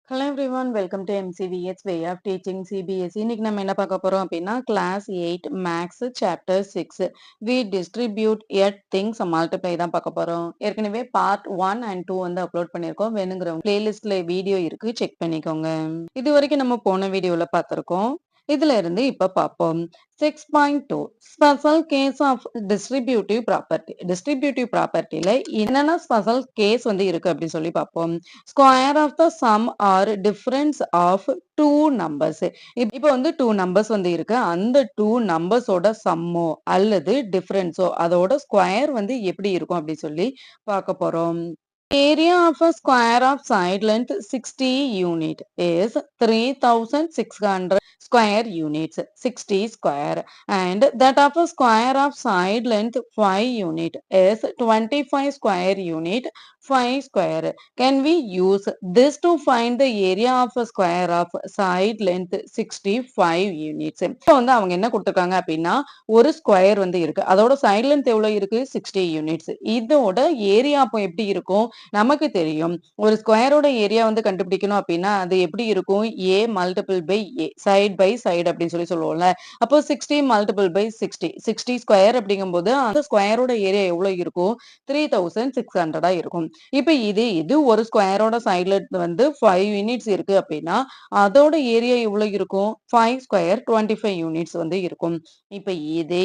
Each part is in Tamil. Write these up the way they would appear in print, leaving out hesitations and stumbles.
Hello everyone welcome to MCVS way of teaching CBSE. இன்னைக்கு நம்ம என்ன பார்க்க போறோம் அப்படின்னா class 8 maths chapter 6 we distribute and things multiply தான் பார்க்க போறோம். ஏற்கனவே பார்ட் 1 அண்ட் 2 வந்து அப்லோட் பண்ணியிருக்கோம். வேணுங்கிறவங்க பிளேலிஸ்ட்ல வீடியோ இருக்கு, செக் பண்ணிக்கோங்க. இது வரைக்கும் நம்ம போன வீடியோல பார்த்திருக்கோம். இதுல இருந்து இப்ப பார்ப்போம். 6.2 special case of distributive property. Distributive ப்ராப்பர்ட்டில என்னென்ன ஸ்பெஷல் கேஸ் வந்து இருக்கு அப்படின்னு சொல்லி பார்ப்போம். Square of the sum or difference of two numbers. இப்போ வந்து டூ நம்பர்ஸ் வந்து இருக்கு. அந்த டூ நம்பர்ஸோட சம்மோ அல்லது டிஃபரன்ஸோ அதோட ஸ்கொயர் வந்து எப்படி இருக்கும் அப்படின்னு சொல்லி பார்க்க போறோம். Area of a square of side length 60 unit is 3600 square units, 60 square, and that of a square of side length 5 unit is 25 square unit, 5 square. Can we use this to find the area of a square of side length 65 units? இப்போ வந்து அவங்க என்ன கொடுத்திருக்காங்க அப்படின்னா ஒரு ஸ்கொயர் வந்து இருக்கு, அதோட சைடு லென்த் எவ்வளவு இருக்கு 60 யூனிட்ஸ். இதோட ஏரியா அப்போ எப்படி இருக்கும் நமக்கு தெரியும். ஒரு ஸ்கொயரோட ஏரியா வந்து கண்டுபிடிக்கணும் அப்படின்னா அது எப்படி இருக்கும், a multiple by a side by side அப்படின்னு சொல்லி சொல்லுவோம்ல. அப்போ 60 மல்டிபிள் பை 60 ஸ்கொயர் அப்படிங்கும்போது அந்த ஸ்கொயரோட ஏரியா எவ்வளவு இருக்கும், 3600 இருக்கும். இப்ப இது ஒரு ஸ்கொயரோட சைடுல வந்து 5 யூனிட்ஸ் இருக்கு அப்படின்னா அதோட ஏரியா எவ்வளவு இருக்கும், 5 ஸ்கொயர் 25 யூனிட்ஸ் வந்து இருக்கும். இப்ப இது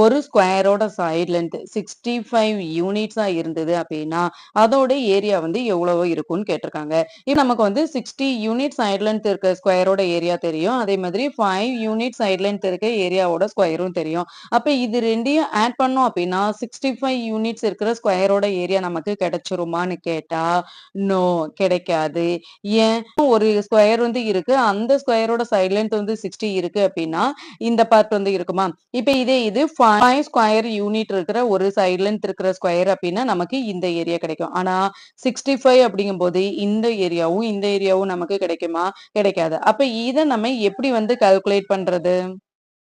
ஒரு ஸ்கொயரோட சைடு லென்த் 65 யூனிட்ஸா இருந்தது அப்படின்னா அதோட ஏரியா வந்து எவ்வளவு இருக்கும்னு கேட்டிருக்காங்க. இப்ப நமக்கு வந்து 60 யூனிட் சைடு லென்த் இருக்க ஸ்கொயரோட ஏரியா தெரியும். அதே மாதிரி 5 யூனிட் சைடு லென்த் இருக்க ஏரியாவோட ஸ்கொயரும் தெரியும். அப்ப இது ரெண்டையும் ஆட் பண்ணோம் அப்படின்னா 65 யூனிட்ஸ் இருக்கிற ஸ்கொயரோட ஏரியா நமக்கு கிடைச்சிருமான்னு கேட்டா நோ, கிடைக்காது. ஏன், ஒரு ஸ்கொயர் வந்து இருக்கு, அந்த ஸ்கொயரோட சைடு லென்த் வந்து 60 இருக்கு அப்படின்னா இந்த பார்ட் வந்து இருக்குமா. இப்ப இது 5 ஸ்கொயர் யூனிட் இருக்கிற ஒரு சைடு லென்த் இருக்கிற ஸ்கொயர் அப்படின்னா நமக்கு இந்த ஏரியா கிடைக்கும். ஆனா 65 அப்படிங்கும்போது இந்த ஏரியாவும் நமக்கு கிடைக்குமா, கிடைக்காது. அப்ப இத நம்ம எப்படி வந்து கால்குலேட் பண்றது?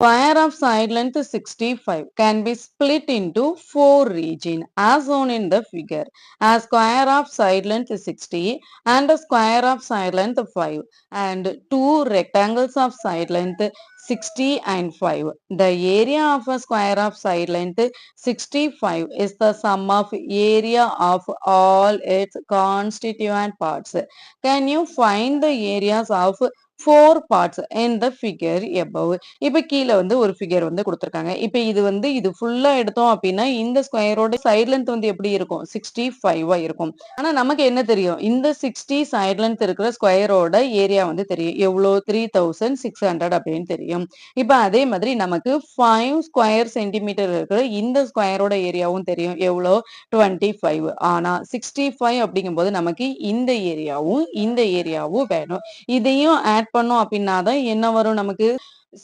Square of side length 65 can be split into 4 regions as shown in the figure. A square of side length 60 and a square of side length 5 and two rectangles of side length 60 and 5. The area of a square of side length 65 is the sum of area of all its constituent parts. Can you find the areas of 4 parts in the figure above? இப்ப கீழ வந்து ஒரு ஃபிகர் வந்து குடுத்திருக்காங்க. இப்ப இது ஃபுல்லா எடுத்தோம் அப்படின்னா இந்த ஸ்கொயரோட சைடு லென்த் வந்து எப்படி இருக்கும், 65 இருக்கும். ஆனா நமக்கு என்ன தெரியும், இந்த 60 சைடு லென்த் இருக்கிற ஸ்கொயரோட ஏரியா வந்து தெரியும். எவ்வளோ, 3600 அப்படின்னு தெரியும். இப்ப அதே மாதிரி நமக்கு 5 ஸ்கொயர் சென்டிமீட்டர் இருக்கிற இந்த ஸ்கொயரோட ஏரியாவும் தெரியும். எவ்வளோ, 25. ஆனா 65 அப்படிங்கும்போது நமக்கு இந்த ஏரியாவும் வேணும். இதையும் ஆட் பண்ணோம் அப்படின்னா தான் என்ன வரும் நமக்கு,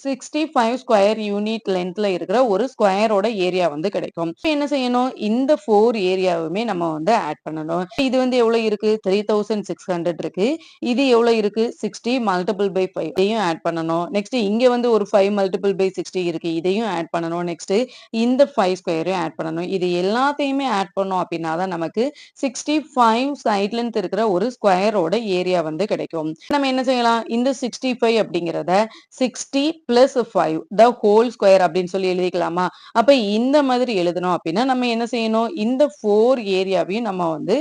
65 ஸ்கொயர் யூனிட் லென்த்ல இருக்கிற ஒரு ஸ்கொயரோட ஏரியா வந்து கிடைக்கும். இப்ப என்ன செய்யணும், இந்த 4 ஏரியாவுமே நம்ம வந்து ஆட் பண்ணணும். இது வந்து எவ்வளவு இருக்கு, 3600 இருக்கு. இது எவ்வளவு இருக்கு, 60 மல்டிபிள் பை 5 இதையும் ஆட் பண்ணணும். நெக்ஸ்ட் இங்க வந்து ஒரு 5 மல்டிபிள் பை 60 இருக்கு, இதையும் ஆட் பண்ணணும். நெக்ஸ்ட் இந்த 5 ஸ்கொயரையும் ஆட் பண்ணணும். இது எல்லாத்தையுமே ஆட் பண்ணோம் அப்படின்னா தான் நமக்கு 65 சைட் லென்த் இருக்கிற ஒரு ஸ்கொயரோட ஏரியா வந்து கிடைக்கும். நம்ம என்ன செய்யலாம், இந்த 65 அப்படிங்கிறத 60 பிளஸ் 5 த ஹோல் ஸ்கொயர் அப்படின்னு சொல்லி எழுதிக்கலாமா. அப்ப இந்த மாதிரி எழுதணும் அப்படின்னா நம்ம என்ன செய்யணும், இந்த 4 ஏரியாவையும் நம்ம வந்து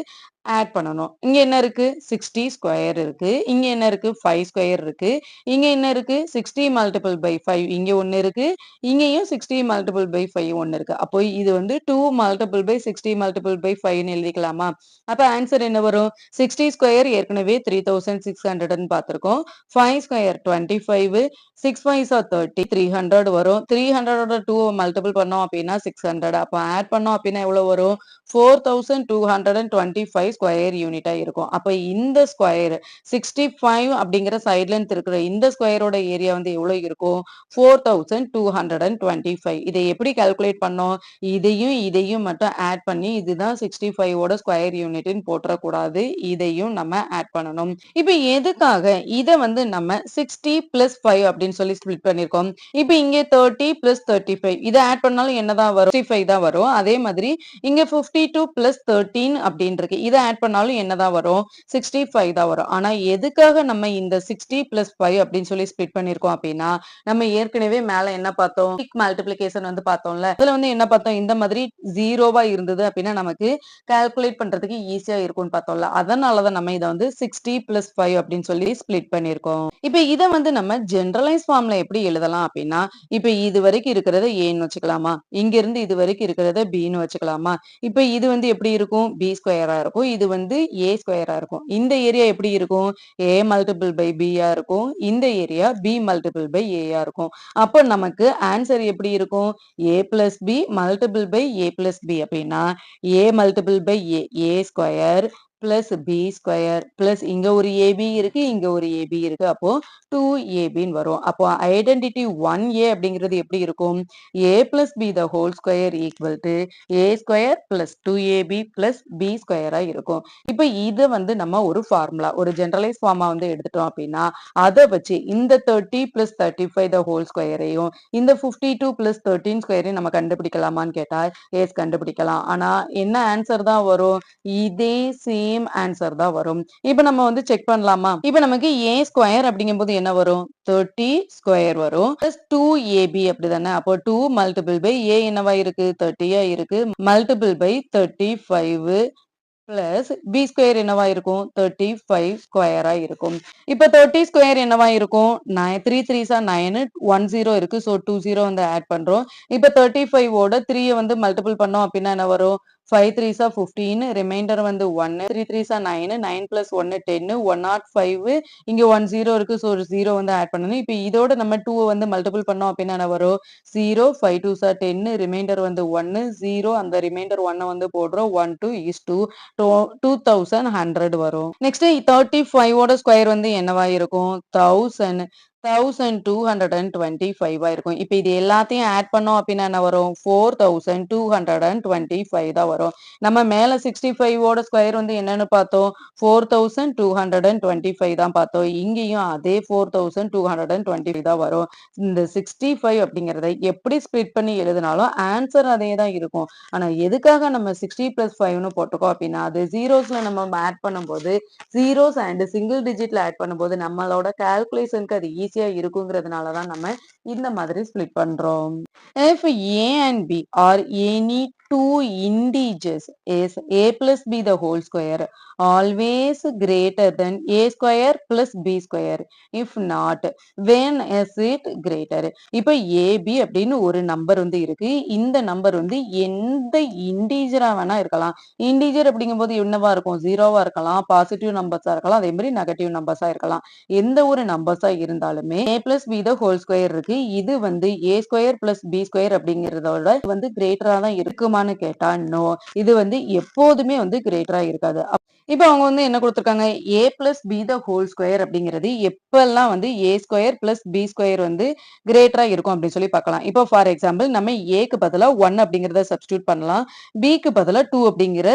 ஆட் பண்ணணும். இங்க என்ன இருக்கு, 60 ஸ்கொயர் இருக்கு, இங்க என்ன இருக்கு, 5 ஸ்கொயர் இருக்கு, இங்க என்ன இருக்கு, 60 மல்டிபிள் பை 5 இங்க ஒன்னு இருக்கு, இங்கேயும் 60 மல்டிபிள் பை 5 ஒன்னு இருக்கு. அப்போ இது வந்து 2 மல்டிபிள் பை 60 மல்டிபிள் பை 5 எழுதிக்கலாமா. அப்ப ஆன்சர் என்ன வரும், 60 ஸ்கொயர் ஏற்கனவே 3600 பார்த்திருக்கோம். 5 ஸ்கொயர் 25, 6 5s are 30, 300 வரும். 300ஓட 2 மல்டிபிள் பண்ணோம் அப்படின்னா 600. அப்ப ஆட் பண்ணோம் அப்படின்னா எவ்வளவு வரும், 4225 ஸ்கொயர் யூனிட்டா இருக்கும். அப்ப இந்த ஸ்கொயர் 65 அப்படிங்கிற சைடு லென்த் இருக்கிற இந்த ஸ்கொயரோட ஏரியா வந்து எவ்வளவு இருக்கும், 4225. இதை எப்படி கால்குலேட் பண்ணோம், இதையும் மட்டும் ஆட் பண்ணி இதுதான் 65 ஓட ஸ்கொயர் யூனிட்னு போட்டுறக்கூடாது, இதையும் நம்ம ஆட் பண்ணணும். இப்ப எதுக்காக இதை வந்து நம்ம 60 பிளஸ் 5 அப்படின்னு சொல்லி ஸ்பிளிட் பண்ணிருக்கோம். இப்ப இங்க 30 பிளஸ் 35 இதை ஆட் பண்ணாலும் என்னதான் வரும், 65 தான் வரும். அதே மாதிரி இங்க 52 பிளஸ் 13 அப்படின்னு இருக்கு, இதை ஆட் பண்ணாலும் என்னதான் வரும்? 65 தான் வரும். ஆனா எதுக்காக நம்ம இந்த 60 பிளஸ் 5 அப்படின்னு சொல்லி ஸ்ப்ளிட் பண்ணியிருக்கோம் அப்படின்னா, நம்ம ஏற்கனவே மேல என்ன பார்த்தோம்? குயிக் மல்டிப்ளிகேஷன் வந்து பார்த்தோம்ல. அதுல வந்து என்ன பார்த்தோம்? இந்த மாதிரி 0வா இருந்தது அப்படின்னா நமக்கு கால்குலேட் பண்றதுக்கு ஈஸியா இருக்கும்னு பார்த்தோம்ல. அதனால தான் நம்ம இத வந்து 60 பிளஸ் 5 அப்படின்னு சொல்லி ஸ்ப்ளிட் பண்ணியிருக்கோம். இப்ப இத வந்து நம்ம ஜெனரலைஸ் ஃபார்ம்ல எப்படி எழுதலாம் அப்படின்னா, இப்ப இது வரைக்கும் இருக்கிறத ஏன்னு வச்சுக்கலாமா? இங்க இருந்து இது வரைக்கும் இருக்கிறத பின்னு வச்சுக்கலாமா? இப்ப இது வந்து எப்படி இருக்கும்? பி ஸ்கொயரா இருக்கும். இது வந்து ஏ ஸ்கொயரா இருக்கும். இந்த ஏரியா எப்படி இருக்கும்? ஏ மல்டிபிள் பை பியா இருக்கும். இந்த ஏரியா பி மல்டிபிள் பை ஏயா இருக்கும். அப்ப நமக்கு ஆன்சர் எப்படி இருக்கும்? A plus b multiple by a plus b அப்படின்னா, a multiple by a, a square plus b square plus இங்க ஒரு ஏபி இருக்கு, இங்க ஒரு ஏபி இருக்கு. அப்போ 2ஏபின்னு வரும். அப்போ ஐடென்டிட்டி 1ஏ அப்படிங்கிறது எப்படி இருக்கும்? A plus b the whole square equal to a square plus 2ஏபி பிளஸ் பி ஸ்கொயரா இருக்கும். இப்ப இத வந்து நம்ம ஒரு ஃபார்முலா, ஒரு ஜெனரலைஸ் ஃபார்மா வந்து எடுத்துட்டோம் அப்படின்னா, அத வச்சு இந்த 30 பிளஸ் 35 த ஹோல் ஸ்கொயரையும், இந்த 52 பிளஸ் 13 ஸ்கொயரையும் நம்ம கண்டுபிடிக்கலாமான்னு கேட்டா, எஸ் கண்டுபிடிக்கலாம். ஆனா என்ன ஆன்சர் தான் வரும்? இதே சேம் ஆன்சர் தான் வரும். இப்ப நம்ம வந்து செக் பண்ணலாமா? இப்ப நமக்கு ஏ ஸ்கொயர் அப்படிங்கும்போது என்ன வரும்? 30 ஸ்கொயர் வரும். பிளஸ் 2ஏபி அப்படிதானே? அப்போ 2 மல்டிபிள் பை ஏ என்னவா இருக்கு? 30யா இருக்கு. Multiple by 35 plus b square என்னவா இருக்கும்? 35 ஸ்கொயரா இருக்கும். இப்ப 30 ஸ்கொயர் என்னவா இருக்கும்? 3 3s ஆர் 9 10 இருக்கு. ஸோ 20 வந்து ஆட் பண்றோம். இப்ப 35 ஓட 3 வந்து மல்டிபிள் பண்ணோம் அப்படின்னா என்ன வரும்? 5 3s ஆர் 15 ரிமைண்டர் வந்து 1 3 3s ஆர் 9 9 பிளஸ் 1 10 105 இங்க 10 இருக்கு. ஸோ 0 வந்து ஆட் பண்ணணும். இப்ப இதோட நம்ம 2 வந்து மல்டிபிள் பண்ணோம் அப்படின்னா என்ன வரும்? 0 5 2s ஆர் 10 ரிமைண்டர் வந்து 1 0 அந்த ரிமைண்டர் 1 வந்து போடுறோம் 1 2 is 2 2100 வரும். நெக்ஸ்ட் 35 ஓட ஸ்கொயர் வந்து என்னவா இருக்கும்? 1000 1225 இருக்கும். இப்ப இது எல்லாத்தையும் ஆட் பண்ணோம் அப்படின்னா என்ன வரும்? 4225 தான் வரும். நம்ம மேல 65 ஓட ஸ்கொயர் வந்து என்னன்னு பார்த்தோம்? 4225 தான் பார்த்தோம். இங்கேயும் அதே 4225 தான் வரும். இந்த 65 அப்படிங்கிறத எப்படி ஸ்ப்ளிட் பண்ணி எழுதினாலும் ஆன்சர் அதே தான் இருக்கும். ஆனா எதுக்காக நம்ம 60 பிளஸ் 5ன்னு போட்டிருக்கோம் அப்படின்னா, அது ஜீரோஸ்ல நம்ம ஆட் பண்ணும்போது ஜீரோஸ் அண்ட் சிங்கிள் டிஜிட்ல ஆட் பண்ணும்போது நம்மளோட கால்குலேஷனுக்கு அது ஈஸியா இருக்குங்கிறதுனால தான் நம்ம இந்த மாதிரி ஸ்ப்ளிட் பண்றோம். If A and B are any two integers is A plus B the whole square always greater than A square plus B square. If not, when is it greater? இப்ப AB அப்படின்னு ஒரு நம்பர் வந்து இருக்கு. இந்த நம்பர் வந்து எந்த இன்டீஜரா வேணா இருக்கலாம். இன்டீஜர் அப்படிங்கும்போது என்னவா இருக்கும்? ஜீரோவா இருக்கலாம், பாசிட்டிவ் நம்பர்ஸா இருக்கலாம், அதே மாதிரி நெகட்டிவ் நம்பர்ஸா இருக்கலாம். எந்த ஒரு நம்பர்ஸா இருந்தாலுமே A plus B the whole square இருக்கு. இது வந்து A square plus B square அப்படிங்கிறதோட வந்து கிரேட்டரா தான் இருக்குமான்னு கேட்டா நோ. இது வந்து எப்போதுமே வந்து கிரேட்டரா இருக்காது. இப்ப அவங்க வந்து என்ன குடுத்திருக்காங்க? A plus B the whole square அப்படிங்கிறது எப்பல்லாம் வந்து A square plus B square வந்து கிரேட்டரா இருக்கும் அப்படின்னு சொல்லி பார்க்கலாம். இப்போ ஃபார் எக்ஸாம்பிள் நம்ம Aக்கு பதிலா 1 அப்படிங்கிறத சப்ஸ்டிட்யூட் பண்ணலாம். Bக்கு பதிலா 2 அப்படிங்கிற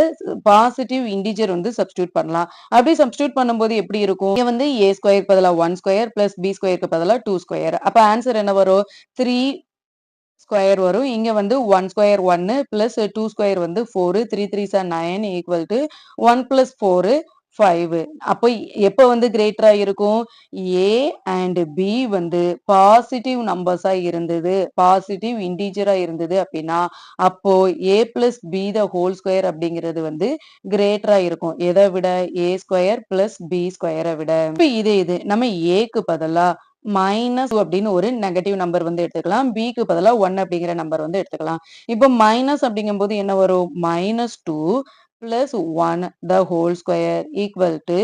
பாசிட்டிவ் இன்டிஜர் வந்து சப்ஸ்டிட்யூட் பண்ணலாம். அப்படி சப்ஸ்டிட்யூட் பண்ணும்போது எப்படி இருக்கும்? இங்க வந்து A ஸ்கொயருக்கு பதிலா 1 ஸ்கொயர் பிளஸ் B ஸ்கொயருக்கு பதிலா 2 ஸ்கொயர். அப்ப ஆன்சர் என்ன வரும்? 3 ஸ்கொயர் வரும். இங்க வந்து 1 ஸ்கொயர் 1 பிளஸ் 2 ஸ்கொயர் வந்து 4 3 3s are 9 equal to 1 plus 4 5. அப்போ எப்ப வந்து கிரேட்டரா இருக்கும்? A அண்ட் B வந்து பாசிட்டிவ் நம்பர்ஸா இருந்தது, பாசிட்டிவ் இன்டிஜரா இருந்தது அப்படின்னா, அப்போ A plus B the whole square அப்படிங்கிறது வந்து கிரேட்டரா இருக்கும். எதை விட? A ஸ்கொயர் பிளஸ் B ஸ்கொயரை விட. இப்ப இது நம்ம Aக்கு பதிலா -2 அப்படின்னு ஒரு நெகட்டிவ் நம்பர் வந்து எடுத்துக்கலாம். Bக்கு பதிலா 1 அப்படிங்கிற நம்பர் வந்து எடுத்துக்கலாம். இப்போ மைனஸ் அப்படிங்கும்போது என்ன வரும்? -2 plus 1 the whole square equal to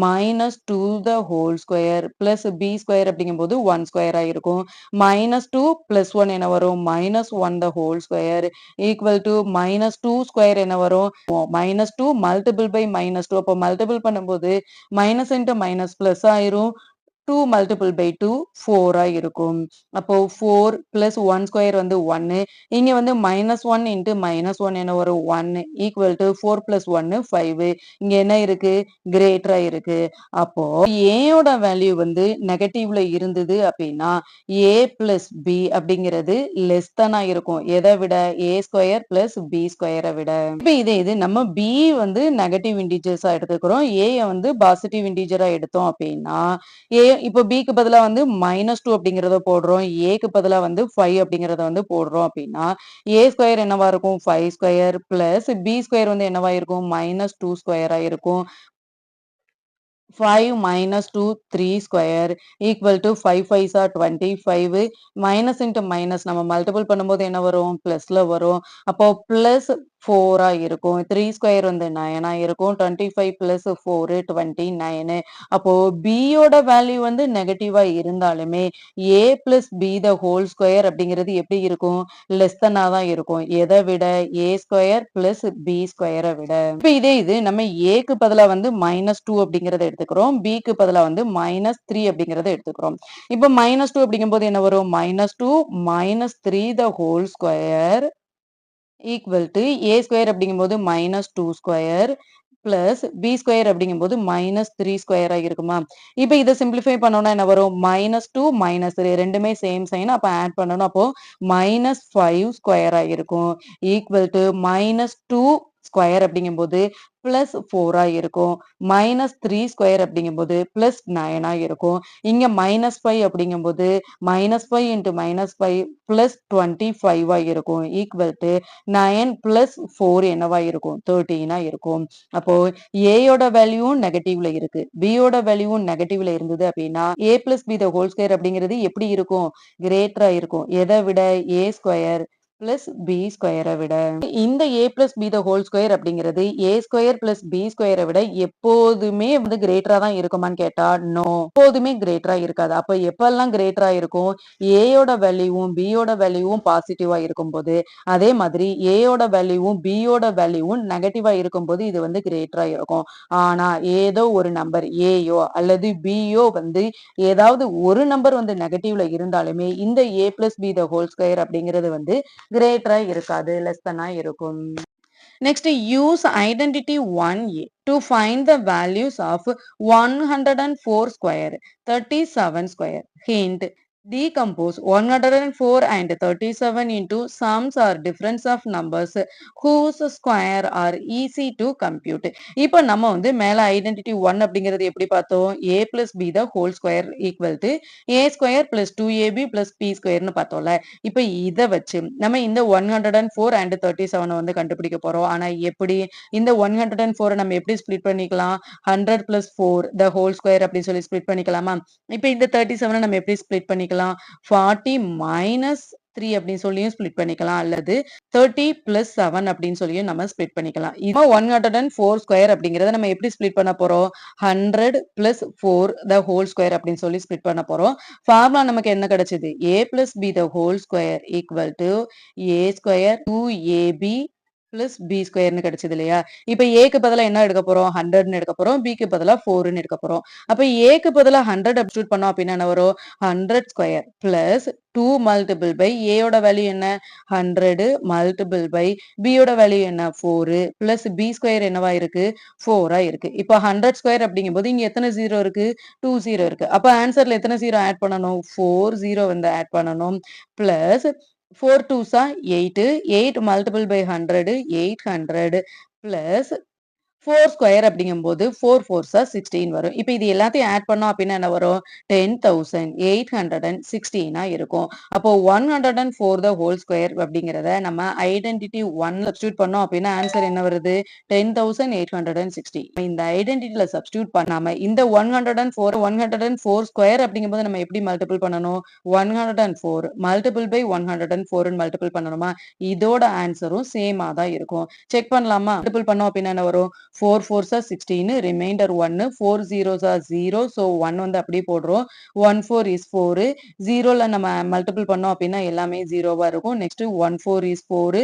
-2 the whole square plus B square அப்படிங்கும்போது 1 ஸ்கொயரா இருக்கும். -2 பிளஸ் 1 என்ன வரும்? -1 த whole square equal to -2 square என்ன வரும்? -2 மல்டிபிள் பை -2 அப்போ மல்டிபிள் பண்ணும்போது மைனஸ் இன்டு மைனஸ் பிளஸ் ஆயிரும். 2 மல்டிபிள் பை 2 4 இருக்கும். அப்போ 4 பிளஸ் 1 ஸ்கொயர் வந்து 1. இங்க வந்து -1 இன்டு -1 என்ன வரும் 1 ஈக்குவல் டு 4 பிளஸ் 1 5. இங்க என்ன இருக்கு கிரேட்டரா இருக்கு. அப்போ ஏயோட வேல்யூ வந்து நெகட்டிவ்ல இருந்தது அப்படின்னா ஏ பிளஸ் பி அப்படிங்கிறது லெஸ் தானா இருக்கும். எதை விட ஏ ஸ்கொயர் பிளஸ் பி ஸ்கொயரை விட. இப்ப இது நம்ம பி வந்து நெகட்டிவ் இன்டிஜர்ஸா எடுத்துக்கிறோம். ஏ வந்து பாசிட்டிவ் இன்டிஜரா எடுத்தோம் அப்படின்னா இப்போ பிக்கு பதிலா வந்து -2 அப்படிங்கிறத போடுறோம். ஏக்கு பதிலா வந்து 5 அப்படிங்கிறத வந்து போடுறோம் அப்படின்னா, ஏ ஸ்கொயர் என்னவா இருக்கும்? 5 ஸ்கொயர் பிளஸ் பி ஸ்கொயர் வந்து என்னவா இருக்கும்? -2 ஸ்கொயரா இருக்கும். 5 minus 2 3 square equal to 5 5s are 25 minus into minus நம்ம மல்டிபிள் பண்ணும்போது என்ன வரும் பிளஸ்ல வரும் அப்போ பிளஸ் 4 இருக்கும் 3 ஸ்கொயர் வந்து 9 இருக்கும் 25 பிளஸ் 4 29 அப்போ b யோட வேல்யூ வந்து நெகட்டிவா இருந்தாலுமே a plus b the whole square அப்படிங்கிறது எப்படி இருக்கும் லெஸ் தன்னா தான் இருக்கும் எதை விட a ஸ்கொயர் பிளஸ் b ஸ்கொயரை விட இப்ப இது நம்ம ஏக்கு பதிலா வந்து -2 அப்படிங்கறத எடுத்துக்கிறோம் பிக்கு பதிலா வந்து -3 அப்படிங்கறத எடுத்துக்கிறோம் இப்ப -2 அப்படிங்கும்போது என்ன வரும் -2 -3 த whole square equal to a square அப்படிங்கும்போது -2 ஸ்கொயர் பிளஸ் பி ஸ்கொயர் அப்படிங்கும்போது -3 ஸ்கொயரா இருக்குமா இப்ப இதை சிம்பிளிஃபை பண்ணோம்னா என்ன வரும் -2 -3 ரெண்டுமே சேம் சைன் அப்ப ஆட் பண்ணணும் அப்போ -5 ஸ்கொயரா இருக்கும் ஈக்குவல் டு -2 ஸ்கொயர் அப்படிங்கும்போது +4 இருக்கும் -3 ஸ்கொயர் அப்படிங்கும்போது +9 இருக்கும் இங்க -5 அப்படிங்கும்போது -5 இன்டு -5 +25 இருக்கும் ஈக்குவல் டு 9 பிளஸ் 4 என்னவா இருக்கும் 13 இருக்கும் அப்போ ஏயோட வேல்யூவும் நெகட்டிவ்ல இருக்கு பியோட வேல்யூவும் நெகட்டிவ்ல இருந்தது அப்படின்னா a plus b the whole square அப்படிங்கிறது எப்படி இருக்கும் கிரேட்டரா இருக்கும் எதை விட ஏ ஸ்கொயர் பிளஸ் பி ஸ்கொயரை விட இந்த a plus b the whole square அப்படிங்கிறது ஏ ஸ்கொயர் பிளஸ் பி ஸ்கொயரை விட எப்போதுமே வந்து கிரேட்டரா தான் இருக்குமான்னு கேட்டா நோ எப்போதுமே கிரேட்டரா இருக்காது அப்ப எப்பெல்லாம் கிரேட்டரா இருக்கும் ஏயோட வேல்யூவும் பியோட வேல்யூவும் பாசிட்டிவா இருக்கும்போது அதே மாதிரி ஏயோட வேல்யூவும் பியோட வேல்யூவும் நெகட்டிவா இருக்கும்போது இது வந்து கிரேட்டரா இருக்கும் ஆனா ஏதோ ஒரு நம்பர் ஏயோ அல்லது பியோ வந்து ஏதாவது ஒரு நம்பர் வந்து நெகட்டிவ்ல இருந்தாலுமே இந்த a plus b the whole square அப்படிங்கிறது வந்து கிரேட்டரா இருக்காது லெஸ் தனா இருக்கும் next use identity 1a to find the values of 104 square 37 square hint decompose 104 and 37 into sums or difference of numbers whose square are easy to compute இப்போ நம்ம வந்து மேல ஐடென்டிட்டி 1 அப்படிங்கிறது எப்படி பார்த்தோம் a plus b the whole square equal to a square plus 2ab plus p square னு பார்த்தோம்ல இப்போ இத வச்சு நம்ம இந்த 104 and 37 வந்து கண்டுபிடிக்க போறோம் ஆனா எப்படி இந்த 104 நம்ம எப்படி ஸ்ப்ளிட் பண்ணிக்கலாம் 100 plus 4 the whole square அப்படி சொல்லி ஸ்ப்ளிட் பண்ணிக்கலாமா இப்போ இந்த 37 நம்ம எப்படி ஸ்ப்ளிட் பண்ணிக்கலாம் 40 minus 3 அப்படின்னு சொல்லியும் ஸ்ப்ளிட் பண்ணிக்கலாம் அல்லது 30 plus 7 அப்படின்னு சொல்லியும் நம்ம ஸ்ப்ளிட் பண்ணிக்கலாம் இப்போ 104 ஸ்கொயர் அப்படிங்கறத நம்ம எப்படி ஸ்ப்ளிட் பண்ண போறோம் 100 plus 4 the whole square அப்படின்னு சொல்லி ஸ்ப்ளிட் பண்ண போறோம் ஃபார்முலா நமக்கு என்ன கிடைச்சது a plus b the whole square equal to a square 2ab plus b ஸ்கொயர்னு கிடைச்சது இல்லையா இப்ப ஏக்கு பதிலா என்ன எடுக்க போறோம் 100ன்னு எடுக்க போறோம் பிக்கு பதிலா 4ன்னு எடுக்க போறோம் அப்ப ஏக்கு பதிலா 100 சப்ஸ்டிட்யூட் பண்ணோம் அப்படின்னா என்ன வரும் 100 ஸ்கொயர் பிளஸ் 2 மல்டிபிள் பை ஏயோட வேல்யூ என்ன 100 மல்டிபிள் பை பியோட வேல்யூ என்ன 4 பிளஸ் பி ஸ்கொயர் என்னவா இருக்கு 4 இருக்கு இப்போ 100 ஸ்கொயர் அப்படிங்கும்போது இங்க எத்தனை ஜீரோ இருக்கு 2 ஜீரோ இருக்கு அப்ப ஆன்சர்ல எத்தனை ஜீரோ ஆட் பண்ணணும் 4 ஜீரோ வந்து ஆட் பண்ணணும் plus 4 2s are 8 8 multiple by 100 800 plus 4 square அப்படிங்கும்போது 4 4s are 16 வரும் இப்போ இது எல்லாத்தையும் ஆட் பண்ணோம் அப்படின்னா என்ன வரும் 10,816 இருக்கும் அப்போ 104 the whole square அப்படிங்கறத நம்ம ஐடென்டிட்டி 1 சப்ஸ்டிட்யூட் பண்ணோம் அப்படின்னா ஆன்சர் என்ன வருது 10,860 இந்த ஐடென்டிட்டில சப்ஸ்டிட்யூட் பண்ணாம இந்த 104 ஸ்கொயர் அப்படிங்கும்போது நம்ம எப்படி மல்டிபிள் பண்ணணும் 104 மல்டிபிள் பை 104 மல்டிபிள் பண்ணணுமா இதோட ஆன்சரும் சேமா தான் இருக்கும் செக் பண்ணலாமா மல்டிபிள் பண்ணோம் அப்படின்னா என்ன வரும் 4 4s are 16 reminder 1 4 zeros are 0 so 1 வந்து அப்படியே போடுறோம் 1 4 is 4 0ல நம்ம மல்டிபிள் பண்ணோம் அப்படின்னா எல்லாமே ஜீரோவா இருக்கும் next 1 4 is 4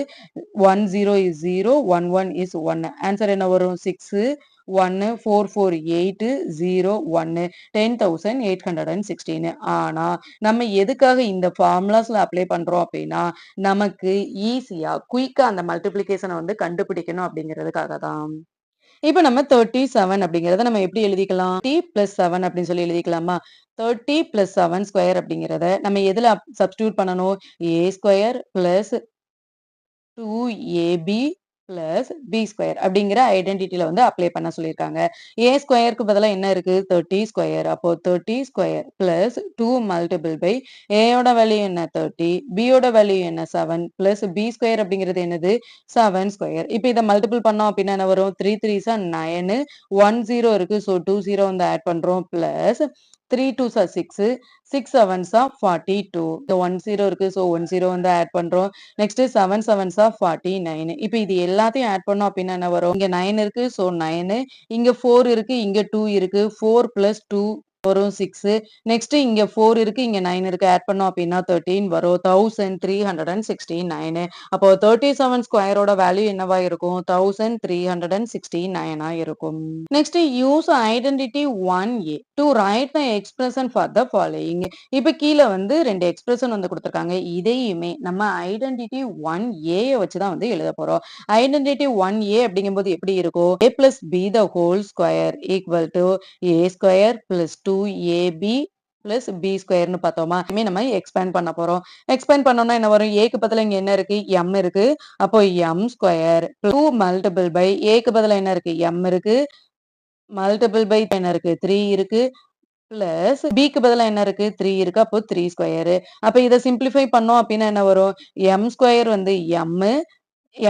1 0 is 0 1 1 is 1 answer என்ன வரும் 6 1 4 4 8 0 1 10,816. ஆனா நம்ம எதுக்காக இந்த ஃபார்முலாஸ்ல அப்ளை பண்றோம் அப்படின்னா நமக்கு ஈஸியா குயிக்கா அந்த மல்டிப்ளிகேஷனை வந்து கண்டுபிடிக்கணும் அப்படிங்கிறதுக்காக தான். இப்ப நம்ம 37 அப்படிங்கிறத நம்ம எப்படி எழுதிக்கலாம்? 30 பிளஸ் 7 அப்படின்னு சொல்லி எழுதிக்கலாமா? 30 பிளஸ் 7 ஸ்கொயர் அப்படிங்கிறத நம்ம எதுல சப்ஸ்டிடியூட் பண்ணணும்? a square plus 2ab plus b square அப்படிங்கிற ஐடென்டிட்டில வந்து அப்ளை பண்ண சொல்லியிருக்காங்க. ஏ ஸ்கொயருக்கு பதிலா என்ன இருக்கு? 30 ஸ்கொயர். அப்போ 30 ஸ்கொயர் பிளஸ் 2 மல்டிபிள் பை ஏயோட வேல்யூ என்ன? 30, பியோட வேல்யூ என்ன? 7 பிளஸ் பி ஸ்கொயர் அப்படிங்கிறது என்னது? 7 ஸ்கொயர். இப்போ இதை மல்டிபிள் பண்ணோம் அப்படின்னா என்ன வரும்? 3 3s 9, 1 0 இருக்கு. ஸோ 2 0 வந்து ஆட் பண்றோம் பிளஸ் 3 2s 6, 6 7s 42. இந்த 1 0 இருக்கு. ஸோ 1 0 வந்து ஆட் பண்றோம். Next 7 7s 49. இப்போ இது எல்லாத்தையும் ஆட் பண்ணோம் அப்படின்னா என்ன வரும்? இங்க 9 இருக்கு. ஸோ 9, இங்க 4 இருக்கு, இங்க 2 இருக்கு. 4 பிளஸ் 2 வரும் 6. நெக்ஸ்ட் இங்க 4 இருக்கு, இங்க 9 இருக்கு. ஆட் பண்ணோம் அப்படின்னா 13 வரும். 1369. அப்போ 37 ஸ்கொயரோட வேல்யூ என்னவா இருக்கும்? 1369 இருக்கும். Next use identity 1a to right the expression for the following. இப்ப கீழே வந்து 2 எக்ஸ்பிரஷன் வந்து கொடுத்திருக்காங்க. இதையுமே நம்ம ஐடென்டிட்டி 1a வச்சுதான் வந்து எழுத போறோம். ஐடென்டிட்டி 1a அப்படிங்கும்போது எப்படி இருக்கும்? a plus b the whole square equal to a square plus 2ab plus b ஸ்கொயர்னு பார்த்தோமா? நம்ம எக்ஸ்பேண்ட் பண்ண போறோம். எக்ஸ்பேண்ட் பண்ணோம்னா என்ன வரும்? ஏக்கு பதிலா இங்க என்ன இருக்கு? m இருக்கு. அப்போ m ஸ்கொயர் 2 மல்டிபிள் பை ஏக்கு பதிலா என்ன இருக்கு? m இருக்கு. மல்டிபிள் பை என்ன இருக்கு? 3 இருக்கு. பிளஸ் பிக்கு பதிலா என்ன இருக்கு? 3 இருக்கு. அப்போ 3 ஸ்கொயர். அப்ப இதை சிம்பிளிஃபை பண்ணோம் அப்படின்னா என்ன வரும்? m ஸ்கொயர் வந்து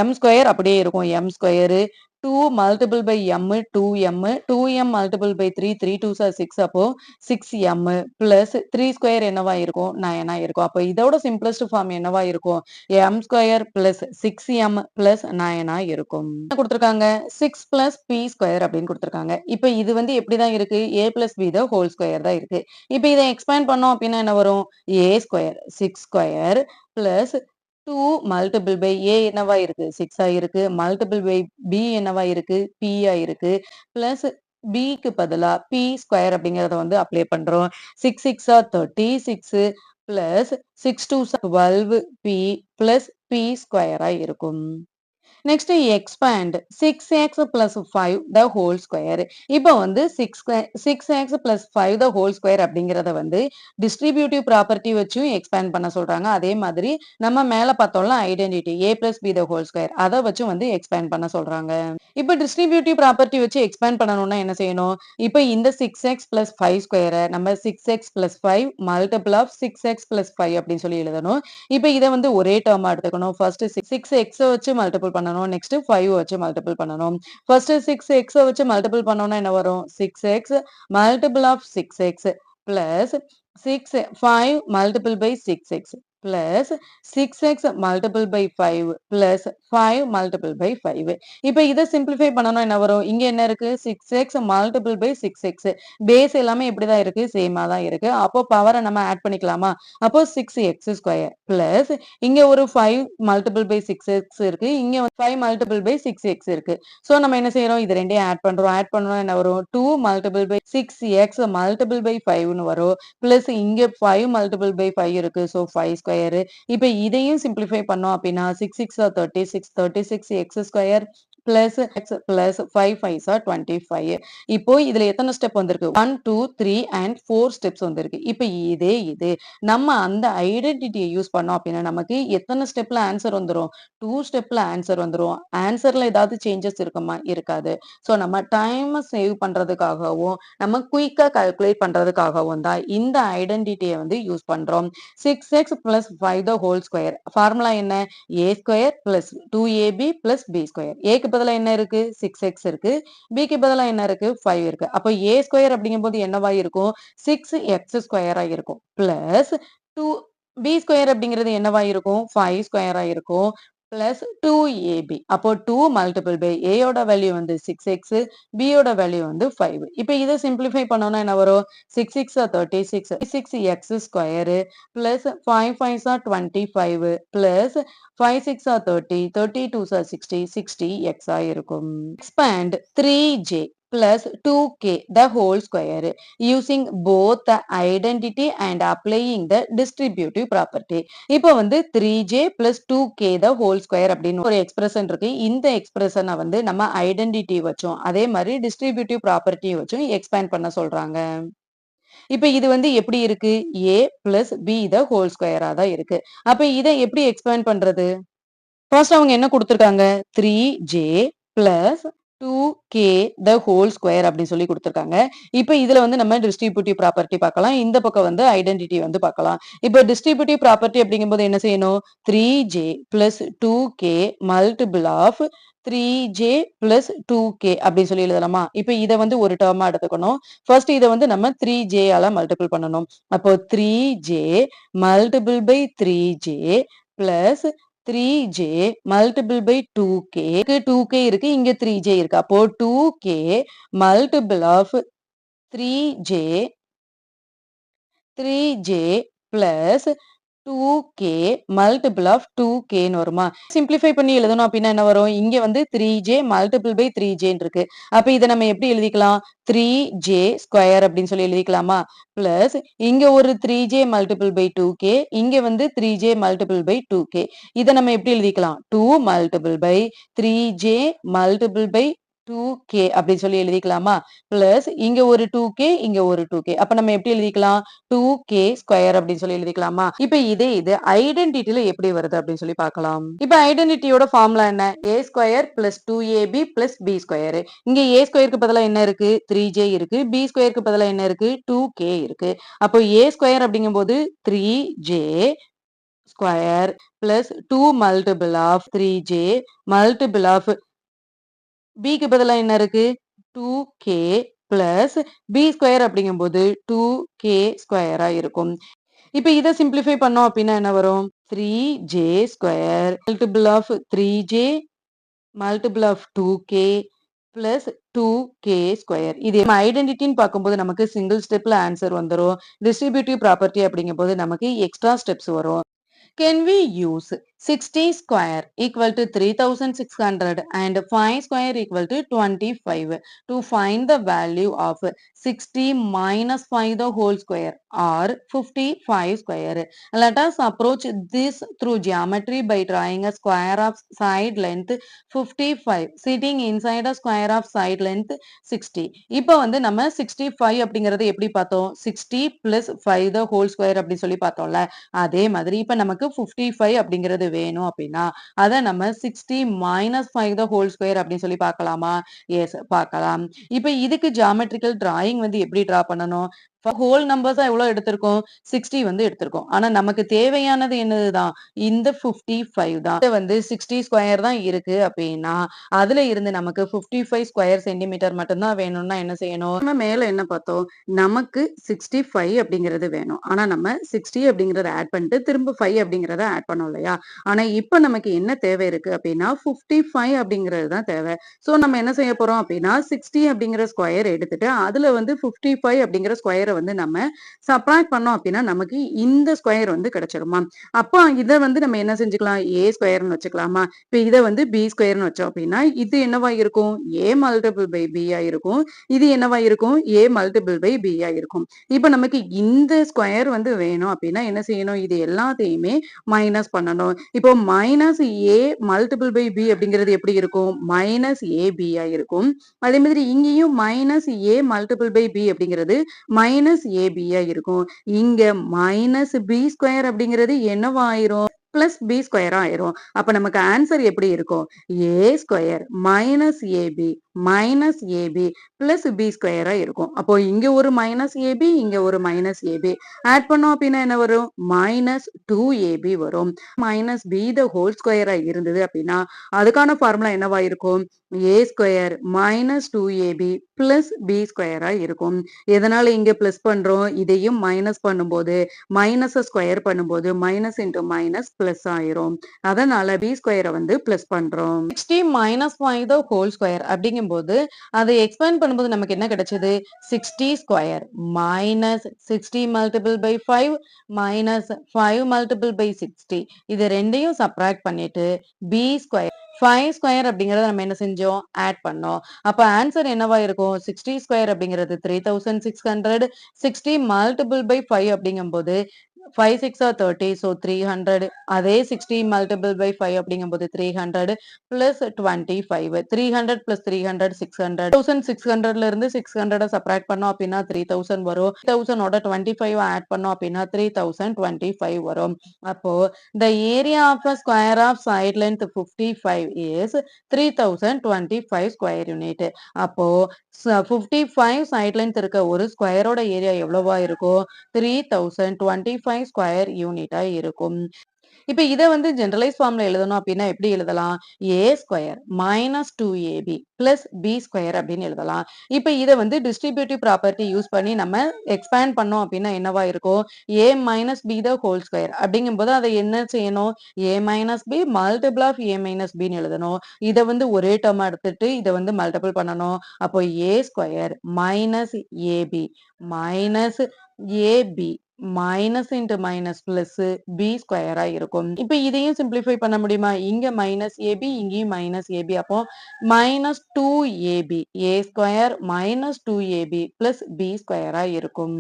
m ஸ்கொயர் அப்படியே இருக்கும். m square 2 multiple by m 2m 2m multiple by 3 3 2s 6. அப்போ 6m பிளஸ் 3 ஸ்கொயர் என்னவா இருக்கும்? 9 இருக்கும். அப்போ இதோட சிம்பிளஸ்ட் ஃபார்ம் என்னவா இருக்கும்? m square plus 6m plus 9 இருக்கும். என்ன கொடுத்திருக்காங்க? 6 பிளஸ் p ஸ்கொயர் அப்படின்னு கொடுத்திருக்காங்க. இப்போ இது வந்து எப்படிதான் இருக்கு? a plus b the whole square தான் இருக்கு. இப்போ இதை எக்ஸ்பேண்ட் பண்ணோம் அப்படின்னா என்ன வரும்? a square 6 square plus 2 multiple by a என்னவா இருக்கு? 6 இருக்கு. மல்டிபிள் பை b என்னவா இருக்கு? p இருக்கு. பிளஸ் bக்கு பதிலா p ஸ்கொயர் அப்படிங்கறத வந்து அப்ளை பண்றோம். 6 6 36 பிளஸ் 6 2 12 p பிளஸ் p ஸ்கொயரா இருக்கும். Next expand 6x plus 5 the whole square. இப்போ வந்து 6x plus 5 the whole square அப்படிங்கிறத வந்து டிஸ்ட்ரிபியூட்டிவ் ப்ராப்பர்ட்டி வச்சும் எக்ஸ்பேண்ட் பண்ண சொல்றாங்க. அதே மாதிரி நம்ம மேல பார்த்தோம்ல identity a plus b the whole square அதை வச்சு வந்து எக்ஸ்பேண்ட் பண்ண சொல்றாங்க. இப்போ டிஸ்ட்ரிபியூட்டிவ் ப்ராப்பர்ட்டி வச்சு எக்ஸ்பேண்ட் பண்ணணும்னா என்ன செய்யணும்? இப்போ இந்த 6x பிளஸ் 5 ஸ்கொயரை நம்ம 6x plus 5 multiple of 6x plus 5 அப்படின்னு சொல்லி எழுதணும். இப்போ இதை வந்து ஒரே டேர்மா எடுத்துக்கணும். ஃபர்ஸ்ட் 6x வச்சு மல்டிபிள் பண்ணணும். நெக்ஸ்ட் 5 வச்சு மல்டிபிள் பண்ணணும். ஃபர்ஸ்ட் 6x வச்சு மல்டிபிள் பண்ணோம்னா என்ன வரும்? 6x multiple of 6x plus 6 5 multiple by 6x plus 6x multiple by 5 plus 5 multiple by 5. இப்போ இதை சிம்பிளிஃபை பண்ணணும் என்ன வரும்? இங்க என்ன இருக்கு? 6x multiple by 6x. Base எல்லாமே இப்படிதான் இருக்கு, சேமா தான் இருக்கு. அப்போ பவரை நம்ம ஆட் பண்ணிக்கலாமா? அப்போ 6x ஸ்கொயர் பிளஸ் இங்க ஒரு 5 மல்டிபிள் பை 6x இருக்கு. இங்க 5 மல்டிபிள் பை 6x இருக்கு. சோ நம்ம என்ன செய்யறோம்? இது ரெண்டையும் ஆட் பண்றோம். ஆட் பண்ணோம்னா என்ன வரும்? 2 multiple by 6x multiple by 5ன்னு வரும். பிளஸ் இங்க 5 மல்டிபிள் பை 5 இருக்கு. So 5 square. இப்ப இதையும் சிம்பிளிஃபை பண்ணோம் அப்படின்னா 6 6 36 36 x square plus x plus 5 5 25. இப்போ இதுல எத்தனை ஸ்டெப் வந்திருக்கு? 1 2 3 and 4 ஸ்டெப்ஸ் வந்திருக்கு. இப்போ இது நம்ம அந்த ஐடென்டிட்டியை யூஸ் பண்ணோம் அப்படின்னா நமக்கு எத்தனை ஸ்டெப்ல ஆன்சர் வந்துரும்? 2 ஸ்டெப்ல ஆன்சர் வந்துரும். ஆன்சர்ல ஏதாவது சேஞ்சஸ் இருக்குமா? இருக்காது. சோ நம்ம டைம் சேவ் பண்றதுக்காகவும் நம்ம குயிக்கா கால்குலேட் பண்றதுக்காகவும் தான் இந்த ஐடென்டிட்டியை வந்து யூஸ் பண்றோம். 6x plus 5 the whole square formula என்ன? a square plus 2ab plus b square. ஏக்கு பதிலா என்ன இருக்கு? 6x இருக்கு. பிக்கு பதிலா என்ன இருக்கு? 5 இருக்கு. அப்போ a ஸ்கொயர் அப்படிங்கும்போது என்னவா இருக்கும்? 6x ஸ்கொயரா இருக்கும். பிளஸ் 2 b ஸ்கொயர் அப்படிங்கிறது என்னவா இருக்கும்? 5 ஸ்கொயரா இருக்கும். Plus 2ab. அப்போ 2 மல்டிபிள் பை a யோட வேல்யூ வந்து 6x, b யோட வேல்யூ வந்து 5. இப்போ இதை சிம்பிளிஃபை பண்ணோம்னா என்ன வரும்? 6 6 36 6x square plus 5 5 25 plus 5 6 30 32 60 60x இருக்கும். Expand 3j plus 2k the whole square using both the identity and applying the distributive property. இப்போ வந்து 3j plus 2k the whole square அப்படின்னு ஒரு எக்ஸ்பிரஷன் இருக்கு. இந்த எக்ஸ்பிரஷனை வந்து நம்ம ஐடென்டிட்டி வச்சும் அதே மாதிரி டிஸ்ட்ரிபியூட்டிவ் ப்ராப்பர்ட்டி வச்சும் எக்ஸ்பேண்ட் பண்ண சொல்றாங்க. இப்ப இது வந்து எப்படி இருக்கு? a plus b the whole square தான் இருக்கு. அப்ப இதை எப்படி எக்ஸ்பேண்ட் பண்றது? ஃபர்ஸ்ட் அவங்க என்ன குடுத்திருக்காங்க? 3j plus 2k the whole square அப்படின்னு சொல்லி குடுத்திருக்காங்க. இப்ப இதுல வந்து நம்ம டிஸ்ட்ரிபியூட்டிவ் ப்ராப்பர்ட்டி பார்க்கலாம். இந்த பக்கம் வந்து ஐடென்டிட்டி வந்து பார்க்கலாம். இப்ப டிஸ்ட்ரிபியூட்டிவ் ப்ராப்பர்ட்டி அப்படிங்கும்போது என்ன செய்யணும்? 3j plus 2k multiple of 3j plus 2k அப்படின்னு சொல்லி எழுதலாமா? இப்ப இத வந்து ஒரு டேர்மா எடுத்துக்கணும். ஃபர்ஸ்ட் இத வந்து நம்ம 3j ஆல மல்டிபிள் பண்ணணும். அப்போ 3j multiple by 3j plus 3j multiple by 2k 2k இருக்கு இங்க 3j இருக்கு அப்போ 2k multiple of 3j 3j plus 2k multiple of 2k ன்னு வருமா? சிம்பிளிஃபை பண்ணி எழுதணும் அப்படின்னா என்ன வரும்? இங்க வந்து 3j multiple by 3j இருக்கு. அப்ப இதை நம்ம எப்படி எழுதிக்கலாம்? 3j ஸ்கொயர் அப்படின்னு சொல்லி எழுதிக்கலாமா? பிளஸ் இங்க ஒரு 3j multiple by 2k இங்க வந்து 3j multiple by 2k. இதை நம்ம எப்படி எழுதிக்கலாம்? 2 multiple by 3j multiple by 2k அப்படின்னு சொல்லி எழுதிக்கலாமா? பிளஸ் இங்க ஒரு 2k இங்க ஒரு 2k. அப்ப நம்ம எப்படி எழுதிக்கலாம்? 2k ஸ்கொயர் அப்படின்னு சொல்லி எழுதிக்கலாமா? இப்ப இதே இது ஐடென்டிட்டில எப்படி வருது அப்படின்னு சொல்லி பார்க்கலாம். இப்ப ஐடென்டிட்டியோட ஃபார்முலா என்ன? a square plus 2ab plus b square. இங்க a ஸ்கொயருக்கு பதிலா என்ன இருக்கு? 3j இருக்கு. b ஸ்கொயருக்கு பதிலா என்ன இருக்கு? 2k இருக்கு. அப்போ a ஸ்கொயர் அப்படிங்கும்போது 3j square plus 2 multiple of 3j multiple of bக்கு பதிலா என்ன இருக்கு? 2k பிளஸ் b ஸ்கொயர் அப்படிங்கும்போது 2k ஸ்கொயரா இருக்கும். இப்ப இதை சிம்பிளிஃபை பண்ணோம் அப்படின்னா என்ன வரும்? 3j square multiple of 3j multiple of 2k plus 2k square. இது ஐடென்டிட்டின்னு பார்க்கும்போது நமக்கு சிங்கிள் ஸ்டெப்ல ஆன்சர் வந்துடும். டிஸ்ட்ரிபியூட்டிவ் ப்ராப்பர்ட்டி அப்படிங்கும்போது நமக்கு எக்ஸ்ட்ரா ஸ்டெப்ஸ் வரும். Can we use 60 square equal to 3600 and 5 square equal to 25 to find the value of 60 minus 5 the whole square or 55 square? Let us approach this through geometry by drawing a square of side length 55 sitting inside a square of side length 60. இப்போ வந்து நம்ம 65 அப்படிங்கறது எப்படி பார்த்தோம்? 60 plus 5 the whole square அப்படி சொல்லி பார்த்தோம்ல. அதே மாதிரி இப்ப நமக்கு 55 அப்படிங்கிறது வேணும் அப்படின்னா அதை நம்ம 60 மைனஸ் 5 the whole square அப்படின்னு சொல்லி பார்க்கலாமா? எஸ் பார்க்கலாம். இப்ப இதுக்கு ஜியோமெட்ரிக்கல் டிராயிங் வந்து எப்படி டிரா பண்ணணும்? ஹோல் நம்பர்ஸா எவ்வளவு எடுத்திருக்கோம்? 60 வந்து எடுத்திருக்கோம். ஆனா நமக்கு தேவையானது என்னதுதான்? இந்த 55 தான். இது வந்து 60 ஸ்கொயர் தான் இருக்கு அப்படின்னா அதுல இருந்து நமக்கு 55 ஸ்கொயர் சென்டிமீட்டர் மட்டும்தான் வேணும்னா என்ன செய்யணும்? நம்ம மேல என்ன பார்த்தோம்? நமக்கு 65 அப்படிங்கிறது வேணும். ஆனா நம்ம 60 அப்படிங்கறத ஆட் பண்ணிட்டு திரும்ப 5 அப்படிங்கறத ஆட் பண்ணோம் இல்லையா? ஆனா இப்ப நமக்கு என்ன தேவை இருக்கு அப்படின்னா 55 அப்படிங்கிறது தான் தேவை. சோ நம்ம என்ன செய்ய போறோம் அப்படின்னா 60 அப்படிங்கிற ஸ்கொயர் எடுத்துட்டு அதுல வந்து 55 அப்படிங்கிற ஸ்கொயரை வந்து நம்ம சப்ராக்ட் பண்ணோம் அப்படின்னா நமக்கு இந்த ஸ்கொயர் வந்து கிடைச்சிருமா? அப்போ இதை வந்து நம்ம என்ன செஞ்சுக்கலாம்? a ஸ்கொயர்னு வச்சுக்கலாமா? இப்ப இதை வந்து b ஸ்கொயர்னு வச்சோம் அப்படின்னா இது என்னவா இருக்கும்? a மல்டிபிள் பை b ஆ இருக்கும். இது என்னவா இருக்கும்? a மல்டிபிள் பை b ஆ இருக்கும். இப்ப நமக்கு இந்த ஸ்கொயர் வந்து வேணும் அப்படின்னா என்ன செய்யணும்? இது எல்லாத்தையுமே மைனஸ் பண்ணணும். இப்போ minus a multiple by b அப்படிங்கிறது எப்படி இருக்கும்? மைனஸ் ab ஆ இருக்கும். அதே மாதிரி இங்கேயும் minus a multiple by b அப்படிங்கிறது மைனஸ் ab ஆ இருக்கும். இங்க மைனஸ் b ஸ்கொயர் அப்படிங்கிறது என்னவா ஆயிரும்? பிளஸ் பி ஸ்கொயர் ஆயிரும். அப்ப நமக்கு ஆன்சர் எப்படி இருக்கும்? a square minus ab minus ab plus b ஸ்கொயரா இருக்கும். அப்போ இங்க ஒரு மைனஸ் ab இங்க ஒரு மைனஸ் ab ஆட் பண்ணோம் அப்படின்னா என்ன வரும்? மைனஸ் 2ab வரும். மைனஸ் b த ஹோல் ஸ்கொயரா இருந்தது அப்படின்னா அதுக்கான ஃபார்முலா என்னவா இருக்கும்? a square minus 2ab plus b ஸ்கொயரா இருக்கும். எதனால இங்க பிளஸ் பண்றோம்? இதையும் மைனஸ் பண்ணும்போது மைனஸ் ஸ்கொயர் பண்ணும்போது மைனஸ் இன்டு மைனஸ் பிளஸ் ஆயிரும். அதனால b ஸ்கொயரை வந்து பிளஸ் பண்றோம். 60 மைனஸ் 5 த ஹோல் ஸ்கொயர் அப்படிங்கும்போது அதை எக்ஸ்பேண்ட் பண்ணும்போது நமக்கு என்ன கிடைச்சது? 60 square minus 60 multiple by 5 minus 5 multiple by 60 இது ரெண்டையும் சப்ராக்ட் பண்ணிட்டு b ஸ்கொயர் 5 ஸ்கொயர் அப்படிங்கிறத நம்ம என்ன செஞ்சோம்? ஆட் பண்ணோம். அப்ப ஆன்சர் என்னவா இருக்கும்? 60 ஸ்கொயர் அப்படிங்கிறது 3600. 60 மல்டிபிள் பை 5 அப்படிங்கும்போது 5 6 ஆர் 30. ஸோ 300. அதே 60 மல்டிபிள் பை 5 அப்படிங்கும்போது 300 பிளஸ் 25. 300 பிளஸ் 300 600. 1600ல இருந்து 600 சப்ராக்ட் பண்ணோம் அப்படின்னா 3000 வரும். 3000 ஓட 25 ஆட் பண்ணோம் அப்படின்னா 3025 வரும். அப்போ the area of a square of side length 55 is 3025 square unit. அப்போ 55 சைட் லென்த் இருக்க ஒரு ஸ்கொயரோட ஏரியா எவ்வளவா இருக்கும்? 3025 ஸ்கொயர் யூனிட்டா இருக்கும். இப்ப இத வந்து ஜெனரலைஸ் ஃபார்ம்ல எழுதணும் அப்படின்னா எப்படி எழுதலாம்? A square minus 2ab plus b square அப்படின்னு எழுதலாம். இப்ப இத வந்து டிஸ்ட்ரிபியூட்டிவ் ப்ராப்பர்ட்டி யூஸ் பண்ணி நம்ம எக்ஸ்பேண்ட் பண்ணோம் அப்படின்னா என்னவா இருக்கும்? A minus b the whole square அப்படிங்கும்போது அதை என்ன செய்யணும்? A minus b multiple of a minus பின்னு எழுதணும். இதை வந்து ஒரே டேர்ம் எடுத்துட்டு இதை வந்து மல்டிபிள் பண்ணணும். அப்போ a square minus ab minus ab minus into minus plus b ஸ்கொயரா இருக்கும். இப்ப இதையும் சிம்பிளிஃபை பண்ண முடியுமா? இங்க மைனஸ் ஏபி இங்கேயும் மைனஸ் ஏபி. அப்போ minus 2ab a square minus 2ab plus b ஸ்கொயரா இருக்கும்.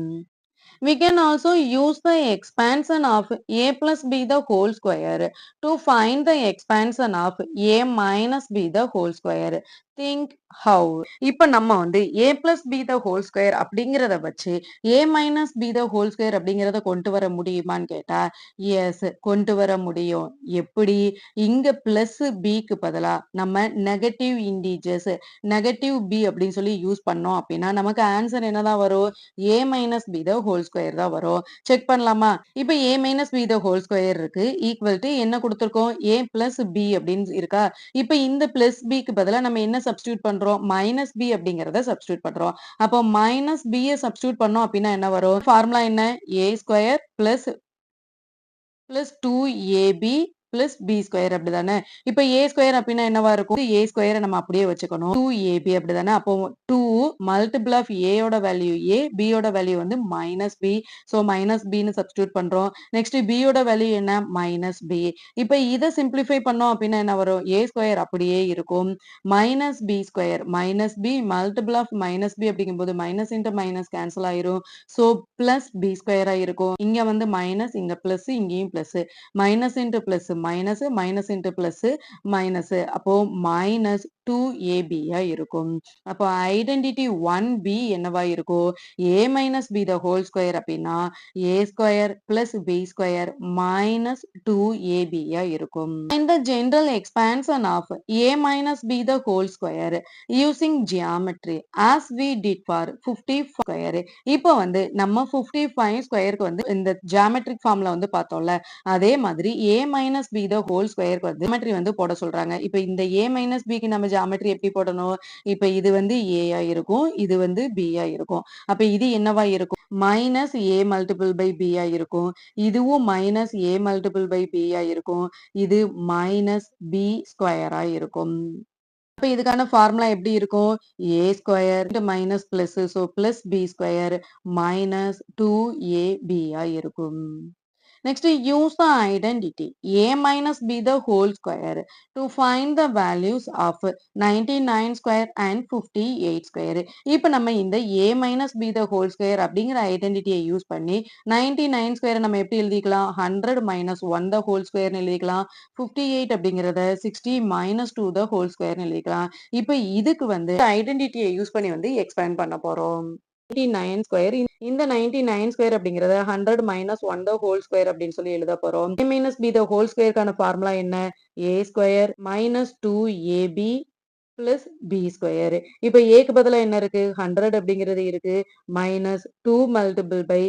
We can also use the expansion of a plus b the whole square to find the expansion of a minus b the whole square. Think how. இப்ப நம்ம வந்து a plus b the whole square அப்படிங்கிறத வச்சு a minus b the whole square அப்படிங்கிறத கொண்டு வர முடியுமான்னு கேட்டா எஸ் கொண்டு வர முடியும். எப்படி? இங்க பிளஸ் பிக்கு பதிலா நம்ம நெகட்டிவ் இண்டீஜர்ஸ் நெகட்டிவ் பி அப்படின்னு சொல்லி யூஸ் பண்ணோம் அப்படின்னா நமக்கு ஆன்சர் என்னதான் வரும்? a minus b the whole square தான் வரும். செக் பண்ணலாமா? இப்ப a minus b the whole square இருக்கு ஈக்குவல் டு என்ன கொடுத்திருக்கோம்? a பிளஸ் பி அப்படின்னு இருக்கா? இப்ப இந்த பிளஸ் பிக்கு பதிலா நம்ம என்ன சப்ஸ்டியூட் பண்றோம்? மைனஸ் பி அப்படிங்கறத சப்ஸ்டியூட் பண்றோம். அப்போ மைனஸ் பி சப்ஸ்டியூட் பண்ணோம் அப்படின்னா என்ன வரும்? ஃபார்முலா என்ன? a square plus plus 2ab plus b square அப்படிதானே? இப்ப ஏ ஸ்கொயர் அப்படின்னா என்னவா இருக்கும்? ஏ ஸ்கொயரை நம்ம அப்படியே வச்சுக்கணும். 2ab அப்படிதானே? அப்போ 2 மல்டிபிள் ஆஃப் ஏயோட வேல்யூ ஏ பியோட வேல்யூ வந்து மைனஸ் பி. ஸோ மைனஸ் பின்னு சப்ஸ்டியூட் பண்றோம். நெக்ஸ்ட் பியோட வேல்யூ என்ன? Minus b. இப்ப இதை சிம்பிளிஃபை பண்ணோம் அப்படின்னா என்ன வரும்? ஏ ஸ்கொயர் அப்படியே இருக்கும். Minus b square minus b multiple of minus b அப்படிங்கும்போது மைனஸ் இன்ட்டு மைனஸ் கேன்சல் ஆயிரும். ஸோ பிளஸ் பி ஸ்கொயரா இருக்கும். இங்க வந்து மைனஸ் இங்க பிளஸ் இங்கேயும் plus minus into plus minus minus into plus minus அப்போ மைனஸ் 2ab இருக்கும். அப்போ ஐடென்டிட்டி 1b என்னவா இருக்கும்? a minus b the whole square அப்படின்னா a square plus b square minus 2ab இருக்கும். இந்த general expansion of a minus b the whole square using geometry as we did for 55 square. இப்போ வந்து நம்ம 55 ஸ்கொயருக்கு வந்து இந்த ஜியாமெட்ரிக் ஃபார்ம்ல வந்து பார்த்தோம்ல அதே மாதிரி a minus b the whole ஸ்கொயருக்கு வந்து ஜியாமெட்ரி வந்து போட சொல்றாங்க. இப்போ இந்த a மைனஸ் பிக்கு நம்ம ஜியாமெட்ரி எப்படி போடணும்? இப்போ இது வந்து a இருக்கும் இது வந்து b இருக்கும். அப்ப இது என்னவா இருக்கும்? Minus a multiple by b இருக்கும். இதுவும் minus a multiple by b இருக்கும். இது மைனஸ் b ஸ்கொயரா இருக்கும். அப்ப இதுக்கான ஃபார்முலா எப்படி இருக்கும்? a square minus plus so plus b square minus 2ab இருக்கும். Next, use the identity a minus b the whole square to find the values of 99 square and 58 square. இப்போ நம்ம இந்த a minus b the whole square அப்படிங்கிற ஐடென்டிட்டியை யூஸ் பண்ணி 99 ஸ்கொயர் நம்ம எப்படி எழுதிக்கலாம்? 100 minus 1 the whole square எழுதிக்கலாம். 58 அப்படிங்கிறத 60 minus 2 the whole square எழுதிக்கலாம். இப்போ இதுக்கு வந்து ஐடென்டிட்டியை யூஸ் பண்ணி வந்து எக்ஸ்பேண்ட் பண்ண போறோம். 99 ஸ்கொயர் இந்த 99 ஸ்கொயர் அப்படிங்கறத 100 மைனஸ் 1 த ஹோல் ஸ்கொயர் அப்படின்னு சொல்லி எழுத போறோம். a minus b the whole ஸ்கொயருக்கான ஃபார்முலா என்ன? a square minus 2ab plus b square. இப்ப ஏக்கு பதிலா என்ன இருக்கு? 100 அப்படிங்கிறது இருக்கு. மைனஸ் 2 மல்டிபிள் பை